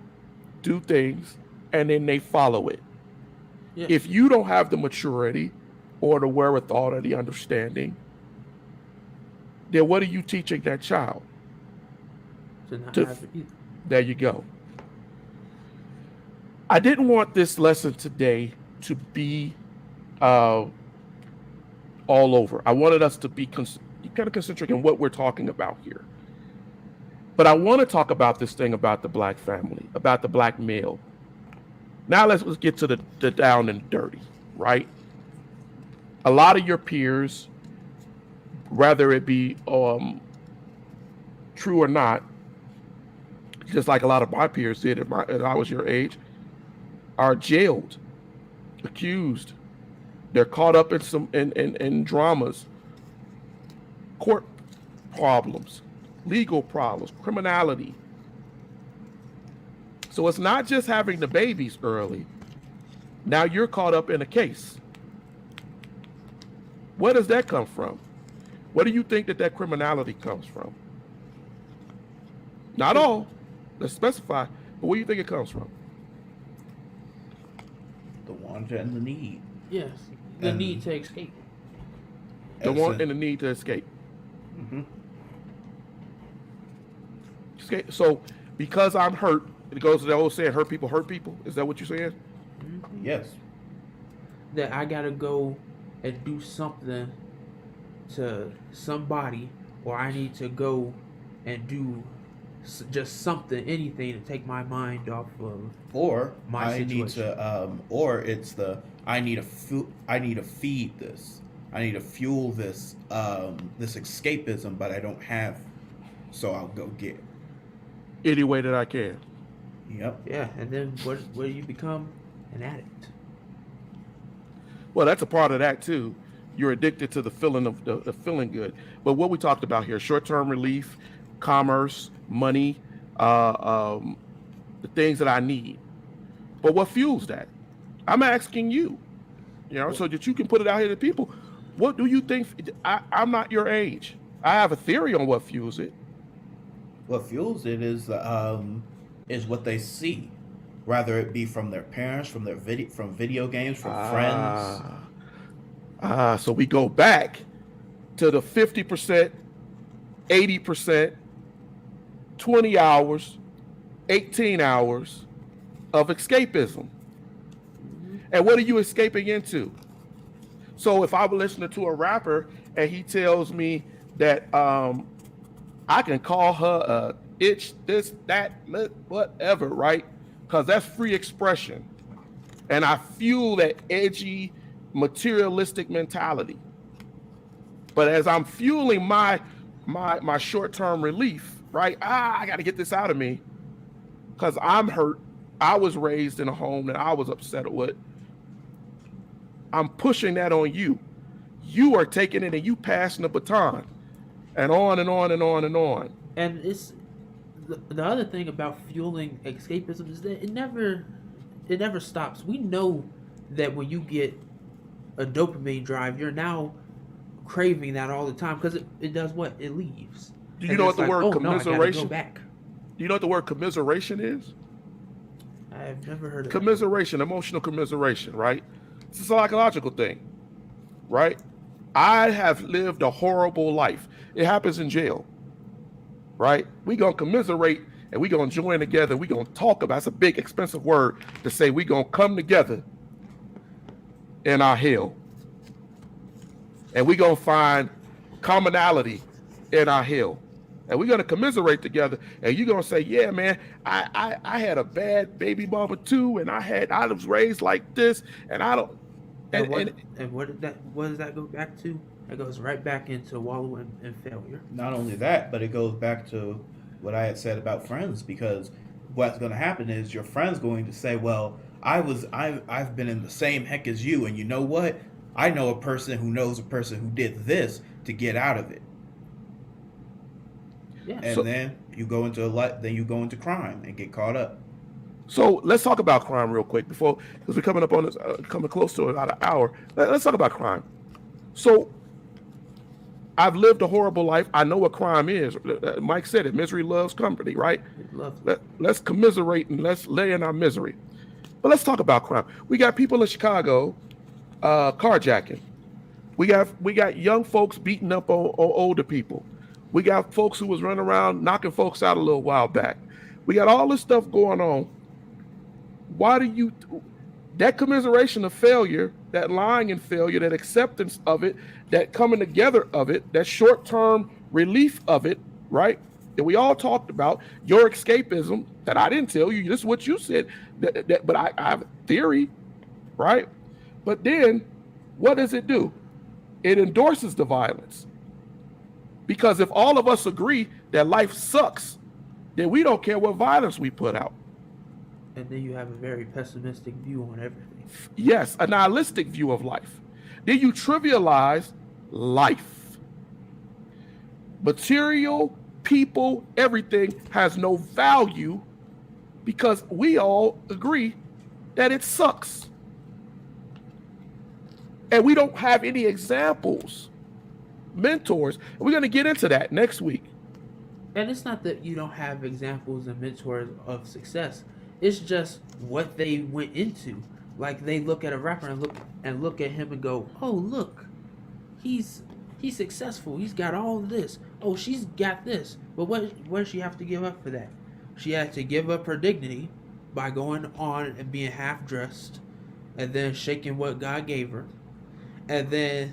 do things and then they follow it. Yeah. If you don't have the maturity or the wherewithal or the understanding, then what are you teaching that child? There you go. I didn't want this lesson today to be all over. I wanted us to be kind of concentric in what we're talking about here. But I want to talk about this thing about the black family, about the black male. Now let's get to the down and dirty, right? A lot of your peers, whether it be true or not, just like a lot of my peers did as I was your age, are jailed, accused. They're caught up in some in dramas, court problems, legal problems, criminality. So it's not just having the babies early. Now you're caught up in a case. Where does that come from? Where do you think that criminality comes from? Not all. Let's specify. But where do you think it comes from? The want and the need. Yes, the need to escape. The want and the need to escape. Mm-hmm. Escape. So because I'm hurt, it goes to the old saying, hurt people hurt people. Is that what you're saying? Mm-hmm. Yes. That I gotta go and do something to somebody, or I need to go and do just something, anything to take my mind off of Or my I situation. need to, or it's the I need to feed this. I need to fuel this this escapism, but I don't have, so I'll go get it. Any way that I can. Yep. Yeah, and then what do you become? An addict. Well, that's a part of that too. You're addicted to the feeling of the feeling good. But what we talked about here, short-term relief, commerce, money, the things that I need. But what fuels that? I'm asking you, so that you can put it out here to people. What do you think? I'm not your age. I have a theory on what fuels it. What fuels it is what they see, whether it be from their parents, from their video games, from friends. So we go back to the 50%, 80%, 20 hours, 18 hours of escapism. And what are you escaping into? So if I'm listening to a rapper and he tells me that I can call her a itch, this, that, whatever, right? Because that's free expression. And I fuel that edgy, materialistic mentality. But as I'm fueling my short-term relief, right? I got to get this out of me because I'm hurt. I was raised in a home that I was upset with. I'm pushing that on you. You are taking it and you passing the baton, and on and on and on and on. And it's the other thing about fueling escapism is that it never stops. We know that when you get a dopamine drive, you're now craving that all the time because it does what? It leaves. Do you know what the word commiseration? No, I gotta go back. Do you know what the word commiseration is? I've never heard of commiseration, emotional commiseration, right? It's a psychological thing, right? I have lived a horrible life. It happens in jail, right? We gonna commiserate and we gonna join together. We gonna talk about. It's a big, expensive word to say. We gonna come together in our hell, and we gonna find commonality in our hell, and we're gonna commiserate together. And you're gonna say, "Yeah, man, I had a bad baby mama too, and I was raised like this, and I don't." And what does that go back to? It goes right back into wallowing in failure. Not only that, but it goes back to what I had said about friends, because what's going to happen is your friend's going to say, well, I've been in the same heck as you, and you know what? I know a person who knows a person who did this to get out of it. Yeah. And then you go into crime and get caught up. So let's talk about crime real quick because we're coming up on this, coming close to about an hour. Let's talk about crime. So I've lived a horrible life. I know what crime is. Mike said it. Misery loves company, right? Let's commiserate and let's lay in our misery. But let's talk about crime. We got people in Chicago carjacking. We got young folks beating up on older people. We got folks who was running around knocking folks out a little while back. We got all this stuff going on. Why do that commiseration of failure, that lying in failure, that acceptance of it, that coming together of it, that short-term relief of it, right? That we all talked about, your escapism, that I didn't tell you, this is what you said, but I have a theory, right? But then, what does it do? It endorses the violence. Because if all of us agree that life sucks, then we don't care what violence we put out. And then you have a very pessimistic view on everything. Yes, a nihilistic view of life. Then you trivialize life. Material people, everything has no value because we all agree that it sucks. And we don't have any examples, mentors. We're going to get into that next week. And it's not that you don't have examples and mentors of success. It's just what they went into. Like they look at a rapper and look at him and go, "Oh, look, he's successful. He's got all of this. Oh, she's got this." But what does she have to give up for that? She had to give up her dignity by going on and being half dressed, and then shaking what God gave her, and then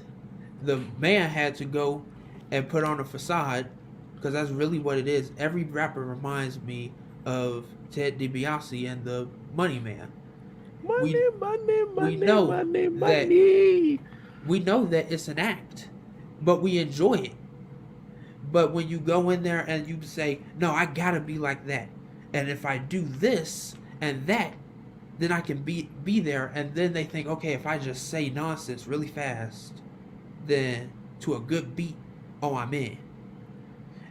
the man had to go and put on a facade, because that's really what it is. Every rapper reminds me of Ted DiBiase and the Money Man. Money. We know that it's an act, but we enjoy it. But when you go in there and you say, "No, I gotta be like that, and if I do this and that, then I can be there," and then they think, okay, if I just say nonsense really fast, then to a good beat, oh, I'm in.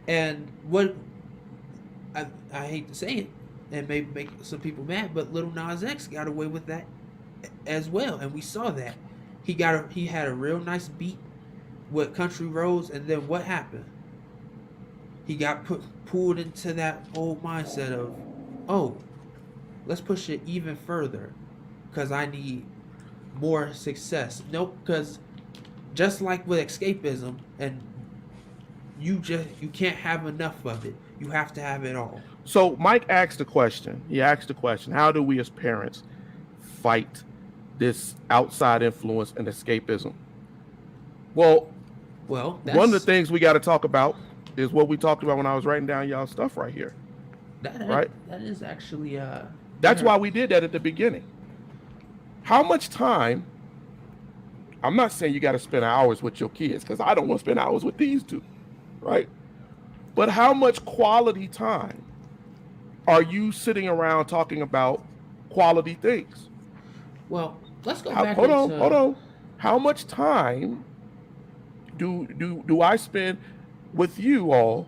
And what I hate to say it, and maybe make some people mad, but Lil Nas X got away with that as well, and we saw that. He had a real nice beat with Country Roads, and then what happened? He got pulled into that old mindset of, oh, let's push it even further because I need more success. Nope, because just like with escapism, and you can't have enough of it. You have to have it all. So Mike asked the question. He asked the question, how do we as parents fight this outside influence and escapism? Well, one of the things we got to talk about is what we talked about when I was writing down y'all stuff right here. Right? That is actually that's why we did that at the beginning. How much time? I'm not saying you got to spend hours with your kids, because I don't want to spend hours with these two, right? But how much quality time are you sitting around talking about quality things? Well, let's go back. Hold on. How much time do I spend with you all,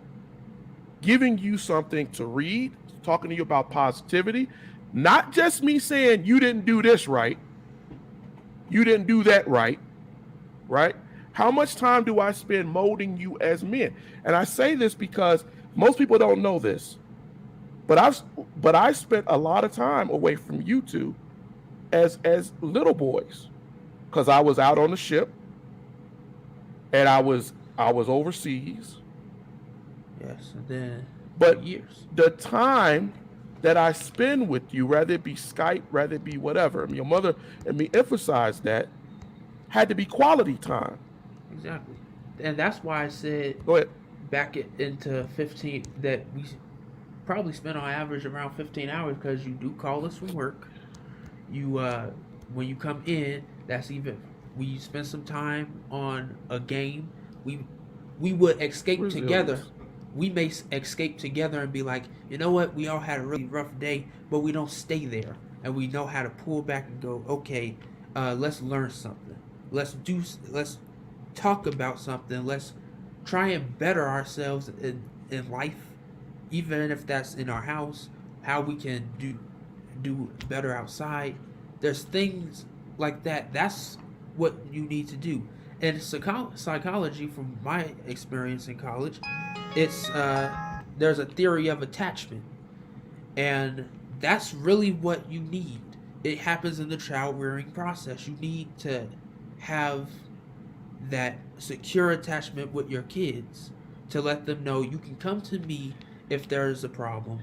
giving you something to read, talking to you about positivity, not just me saying you didn't do this right, you didn't do that right? How much time do I spend molding you as men? And I say this because most people don't know this, but I spent a lot of time away from you two as little boys, because I was out on the ship and I was overseas. Yes, and then but years. The time that I spend with you, rather it be Skype, rather it be whatever, I mean, your mother and me emphasized that, had to be quality time. Exactly. And that's why I said, go ahead, back it into 15, that we probably spend on average around 15 hours, because you do call us from work. You when you come in, that's even, we spend some time on a game. We would escape together. We may escape together and be like, you know what, we all had a really rough day, but we don't stay there, and we know how to pull back and go, okay, let's learn something. Let's talk about something. Let's try and better ourselves in life, even if that's in our house. How we can do better outside. There's things like that. That's what you need to do. And psychology, from my experience in college, it's there's a theory of attachment, and that's really what you need. It happens in the child rearing process. You need to have that secure attachment with your kids, to let them know you can come to me if there's a problem.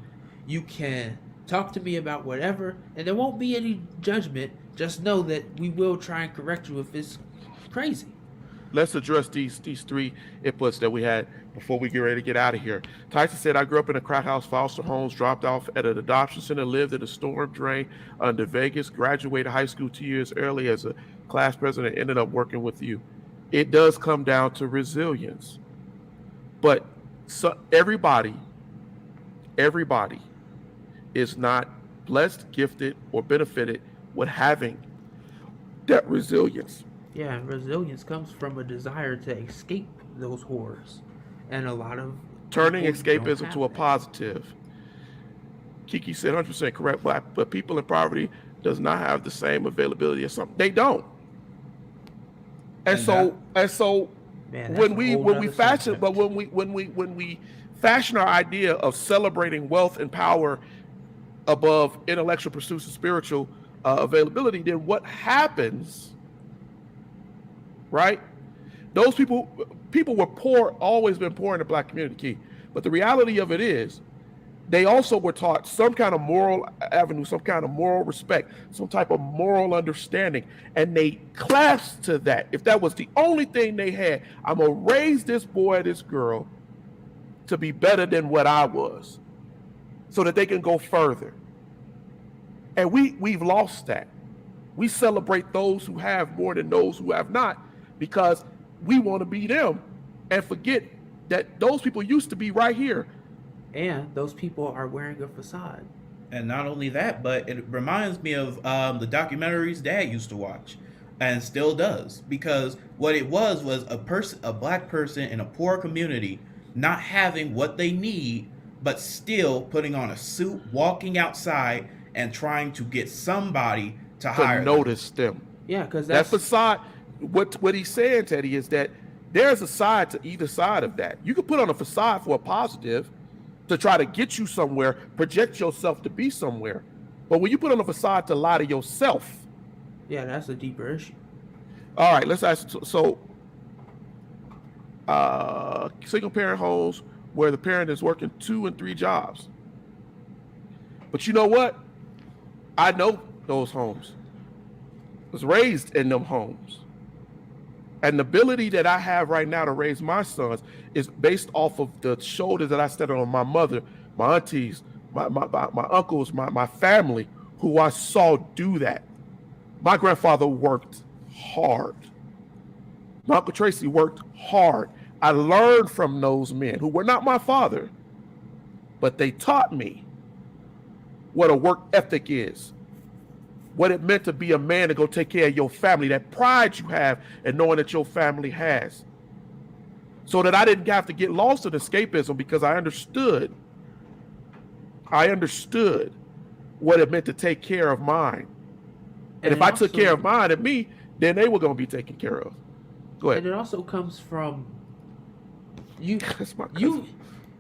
You can talk to me about whatever, and there won't be any judgment. Just know that we will try and correct you if it's crazy. Let's address these three inputs that we had before we get ready to get out of here. Tyson said, I grew up in a crack house, foster homes, dropped off at an adoption center, lived in a storm drain under Vegas, graduated high school 2 years early as a class president, ended up working with you. It does come down to resilience. But so everybody is not blessed, gifted, or benefited with having that resilience. Yeah, and resilience comes from a desire to escape those horrors. And a lot of Turning People don't escapism have to a that. positive. Kiki said 100% correct, but people in poverty does not have the same availability as some. They don't. And so Man, that's when a we whole nother fashion, subject. but when we fashion our idea of celebrating wealth and power above intellectual pursuits and spiritual availability, then what happens, right? Those people were poor, always been poor in the black community, Key. But the reality of it is, they also were taught some kind of moral avenue, some kind of moral respect, some type of moral understanding, and they clasped to that. If that was the only thing they had, I'm gonna raise this boy or this girl to be better than what I was, so that they can go further. And we've lost that. We celebrate those who have more than those who have not, because we want to be them and forget that those people used to be right here. And those people are wearing a facade. And not only that, but it reminds me of the documentaries Dad used to watch, and still does. Because what it was a black person in a poor community, not having what they need, but still putting on a suit, walking outside, and trying to get somebody to hire them. Notice them. Yeah, because That facade. What he's saying, Teddy, is that there's a side to either side of that. You can put on a facade for a positive to try to get you somewhere, project yourself to be somewhere. But when you put on a facade to lie to yourself, yeah, that's a deeper issue. all right, let's ask. So, single parent homes where the parent is working 2 and 3 jobs. But you know what? I know those homes. Was raised in them homes. And the ability that I have right now to raise my sons is based off of the shoulders that I stand on my mother, my aunties, my uncles, my family, who I saw do that. My grandfather worked hard. My Uncle Tracy worked hard. I learned from those men who were not my father, but they taught me what a work ethic is, what it meant to be a man to go take care of your family, that pride you have in knowing that your family has. So that I didn't have to get lost in escapism, because I understood what it meant to take care of mine. And if I took care of mine and me, then they were going to be taken care of. Go ahead. And it also comes from you. That's my cousin.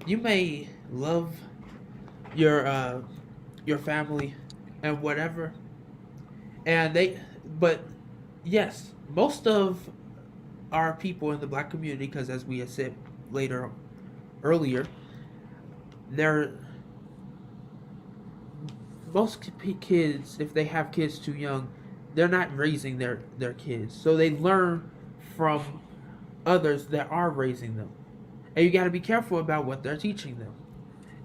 You may love your family and whatever, but yes, most of our people in the black community, because as we had said earlier, most kids, if they have kids too young, they're not raising their kids, so they learn from others that are raising them, and you got to be careful about what they're teaching them.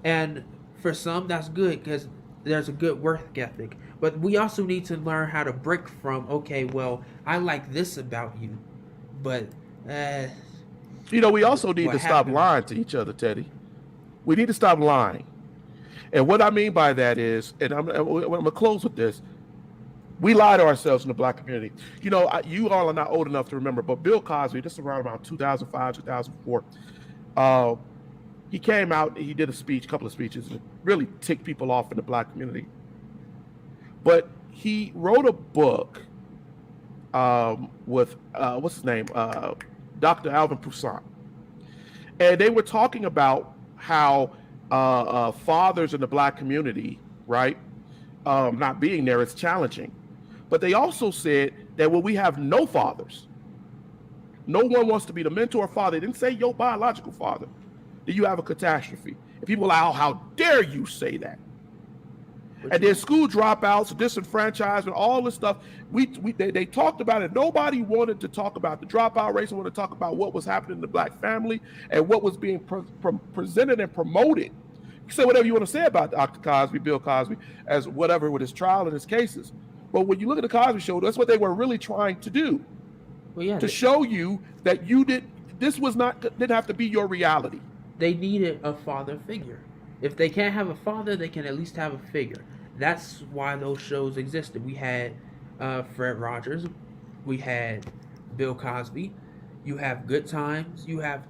And for some, that's good, because there's a good work ethic. But we also need to learn how to break from, okay, well, I like this about you, but we also need to stop lying to each other, Teddy. We need to stop lying. And what I mean by that is, and I'm going to close with this, we lie to ourselves in the black community. You all are not old enough to remember, but Bill Cosby, this is around 2005, 2004, he came out, he did a couple of speeches, and really ticked people off in the black community. But he wrote a book with, what's his name? Dr. Alvin Poussaint. And they were talking about how fathers in the black community, right, not being there is challenging. But they also said that when we have no fathers, no one wants to be the mentor or father. They didn't say your biological father. Then you have a catastrophe. And people are like, oh, how dare you say that? And then school dropouts, disenfranchisement, all this stuff. They talked about it. Nobody wanted to talk about the dropout race. They wanted to talk about what was happening in the black family and what was being presented and promoted. You can say whatever you want to say about Dr. Cosby, Bill Cosby, as whatever with his trial and his cases. But when you look at the Cosby Show, that's what they were really trying to do. Well, yeah, to show you that didn't have to be your reality. They needed a father figure. If they can't have a father, they can at least have a figure. That's why those shows existed. We had Fred Rogers. We had Bill Cosby. You have Good Times. You have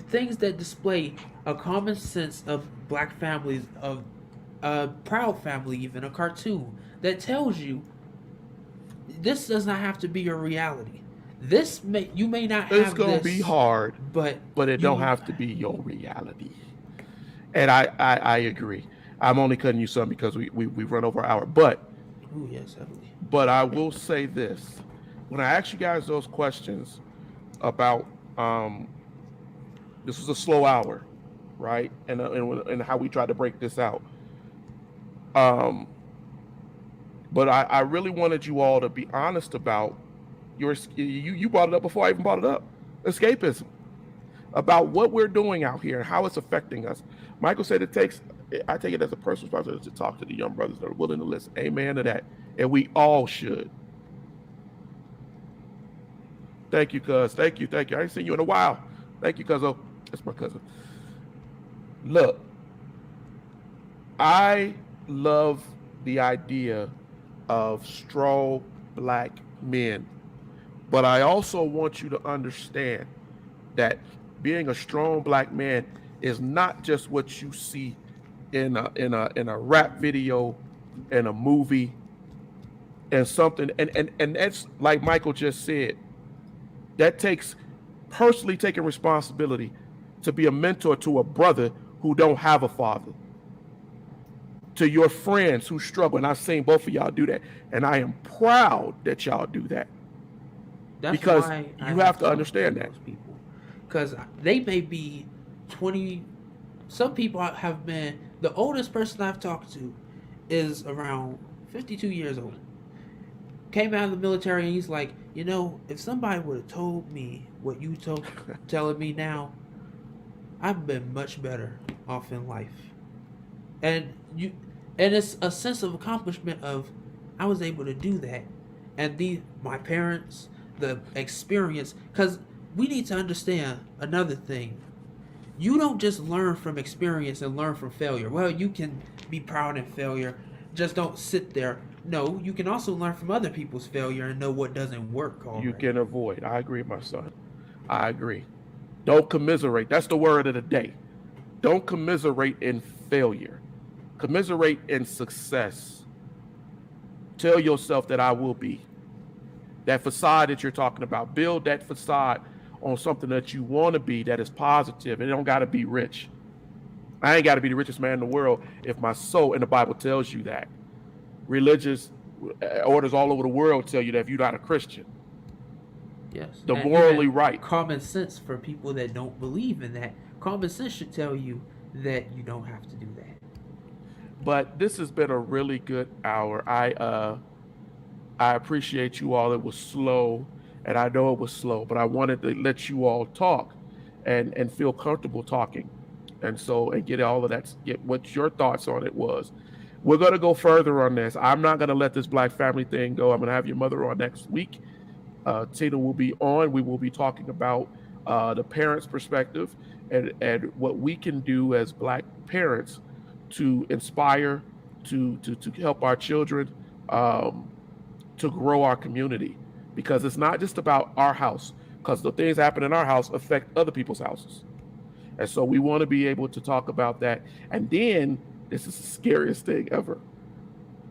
things that display a common sense of black families, of a proud family, even a cartoon that tells you this does not have to be your reality. You may not It's have gonna be this, hard, but but it don't you have to be your reality. And I agree. I'm only cutting you some because we run over an hour. ooh, yes, heavily. But I will say this. When I asked you guys those questions about this was a slow hour, right? And how we tried to break this out. Um, but I really wanted you all to be honest about you brought it up before I even brought it up. Escapism. About what we're doing out here and how it's affecting us. Michael said I take it as a personal responsibility to talk to the young brothers that are willing to listen. Amen to that. And we all should. Thank you, cuz. Thank you. I ain't seen you in a while. Thank you, cuz. Oh, that's my cousin. Look, I love the idea of strong black men, but I also want you to understand that being a strong black man is not just what you see in a rap video, in a movie, and something. And that's like Michael just said. That takes personally taking responsibility to be a mentor to a brother who don't have a father, to your friends who struggle. And I've seen both of y'all do that, and I am proud that y'all do that. That's because why you have to understand that. People, because they may be 20. Some people have been. The oldest person I've talked to is around 52 years old. Came out of the military, and he's like, if somebody would have told me what you telling me now, I've been much better off in life. And it's a sense of accomplishment of I was able to do that, and my parents, the experience, because we need to understand another thing. You don't just learn from experience and learn from failure. Well, you can be proud in failure, just don't sit there. No, you can also learn from other people's failure and know what doesn't work already. You can avoid. I agree, my son. I agree. Don't commiserate. That's the word of the day. Don't commiserate in failure. Commiserate in success. Tell yourself that I will be. That facade that you're talking about, build that facade on something that you want to be that is positive. And it don't got to be rich. I ain't got to be the richest man in the world if my soul, and the Bible tells you that. Religious orders all over the world tell you that if you're not a Christian. Yes. The morally right. Common sense for people that don't believe in that. Common sense should tell you that you don't have to do that. But this has been a really good hour. I appreciate you all. It was slow, and I know it was slow, but I wanted to let you all talk and feel comfortable talking. And so, and get all of that, get what your thoughts on it was. We're going to go further on this. I'm not going to let this black family thing go. I'm going to have your mother on next week. Tina will be on. We will be talking about the parents' perspective and what we can do as black parents to inspire, to help our children, to grow our community. Because it's not just about our house, because the things that happen in our house affect other people's houses. And so we want to be able to talk about that. And then, this is the scariest thing ever.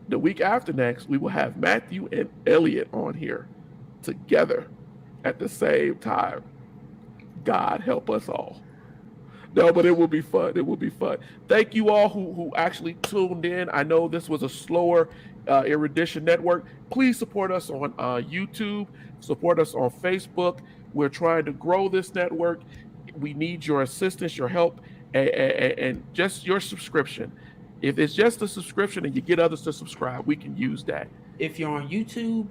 The week after next, we will have Matthew and Elliot on here together at the same time. God help us all. No, but it will be fun. It will be fun. Thank you all who actually tuned in. I know this was a slower Erudition Network. Please support us on YouTube. Support us on Facebook. We're trying to grow this network. We need your assistance, your help, and just your subscription. If it's just a subscription and you get others to subscribe, we can use that. If you're on YouTube,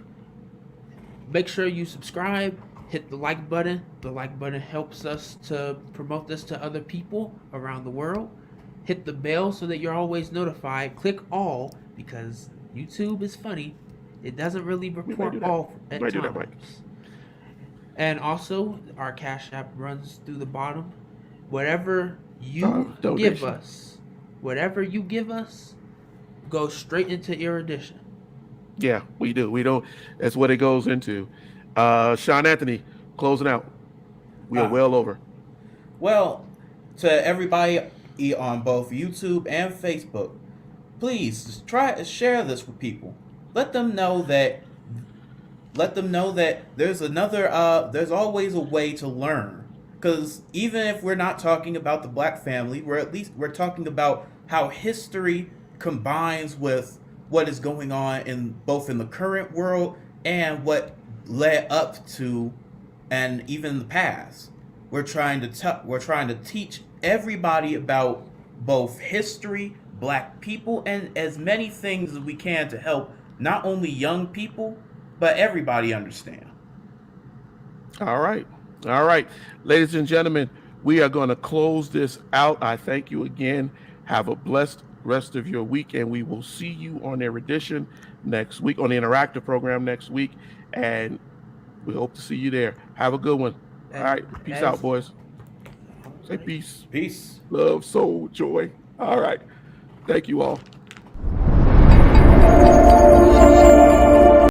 make sure you subscribe. Hit the like button. The like button helps us to promote this to other people around the world. Hit the bell so that you're always notified. Click all, because YouTube is funny. It doesn't really report all at times. And also, our Cash App runs through the bottom. Whatever you give us, goes straight into Erudition. Yeah, we do. We don't. That's what it goes into. Sean Anthony, closing out. We are well over. Well, to everybody on both YouTube and Facebook, please just try to share this with people. Let them know that there's there's always a way to learn. Because even if we're not talking about the black family, we're talking about how history combines with what is going on in the current world and what led up to, and even the past. We're trying to teach everybody about both history, black people, and as many things as we can to help not only young people but everybody understand. All right. Ladies and gentlemen, we are going to close this out. I thank you again. Have a blessed rest of your week, and we will see you on Erudition next week, on the interactive program next week, and we hope to see you there. Have a good one. All right. Peace out, boys. Say peace. Peace. Love, soul, joy. All right. Thank you all.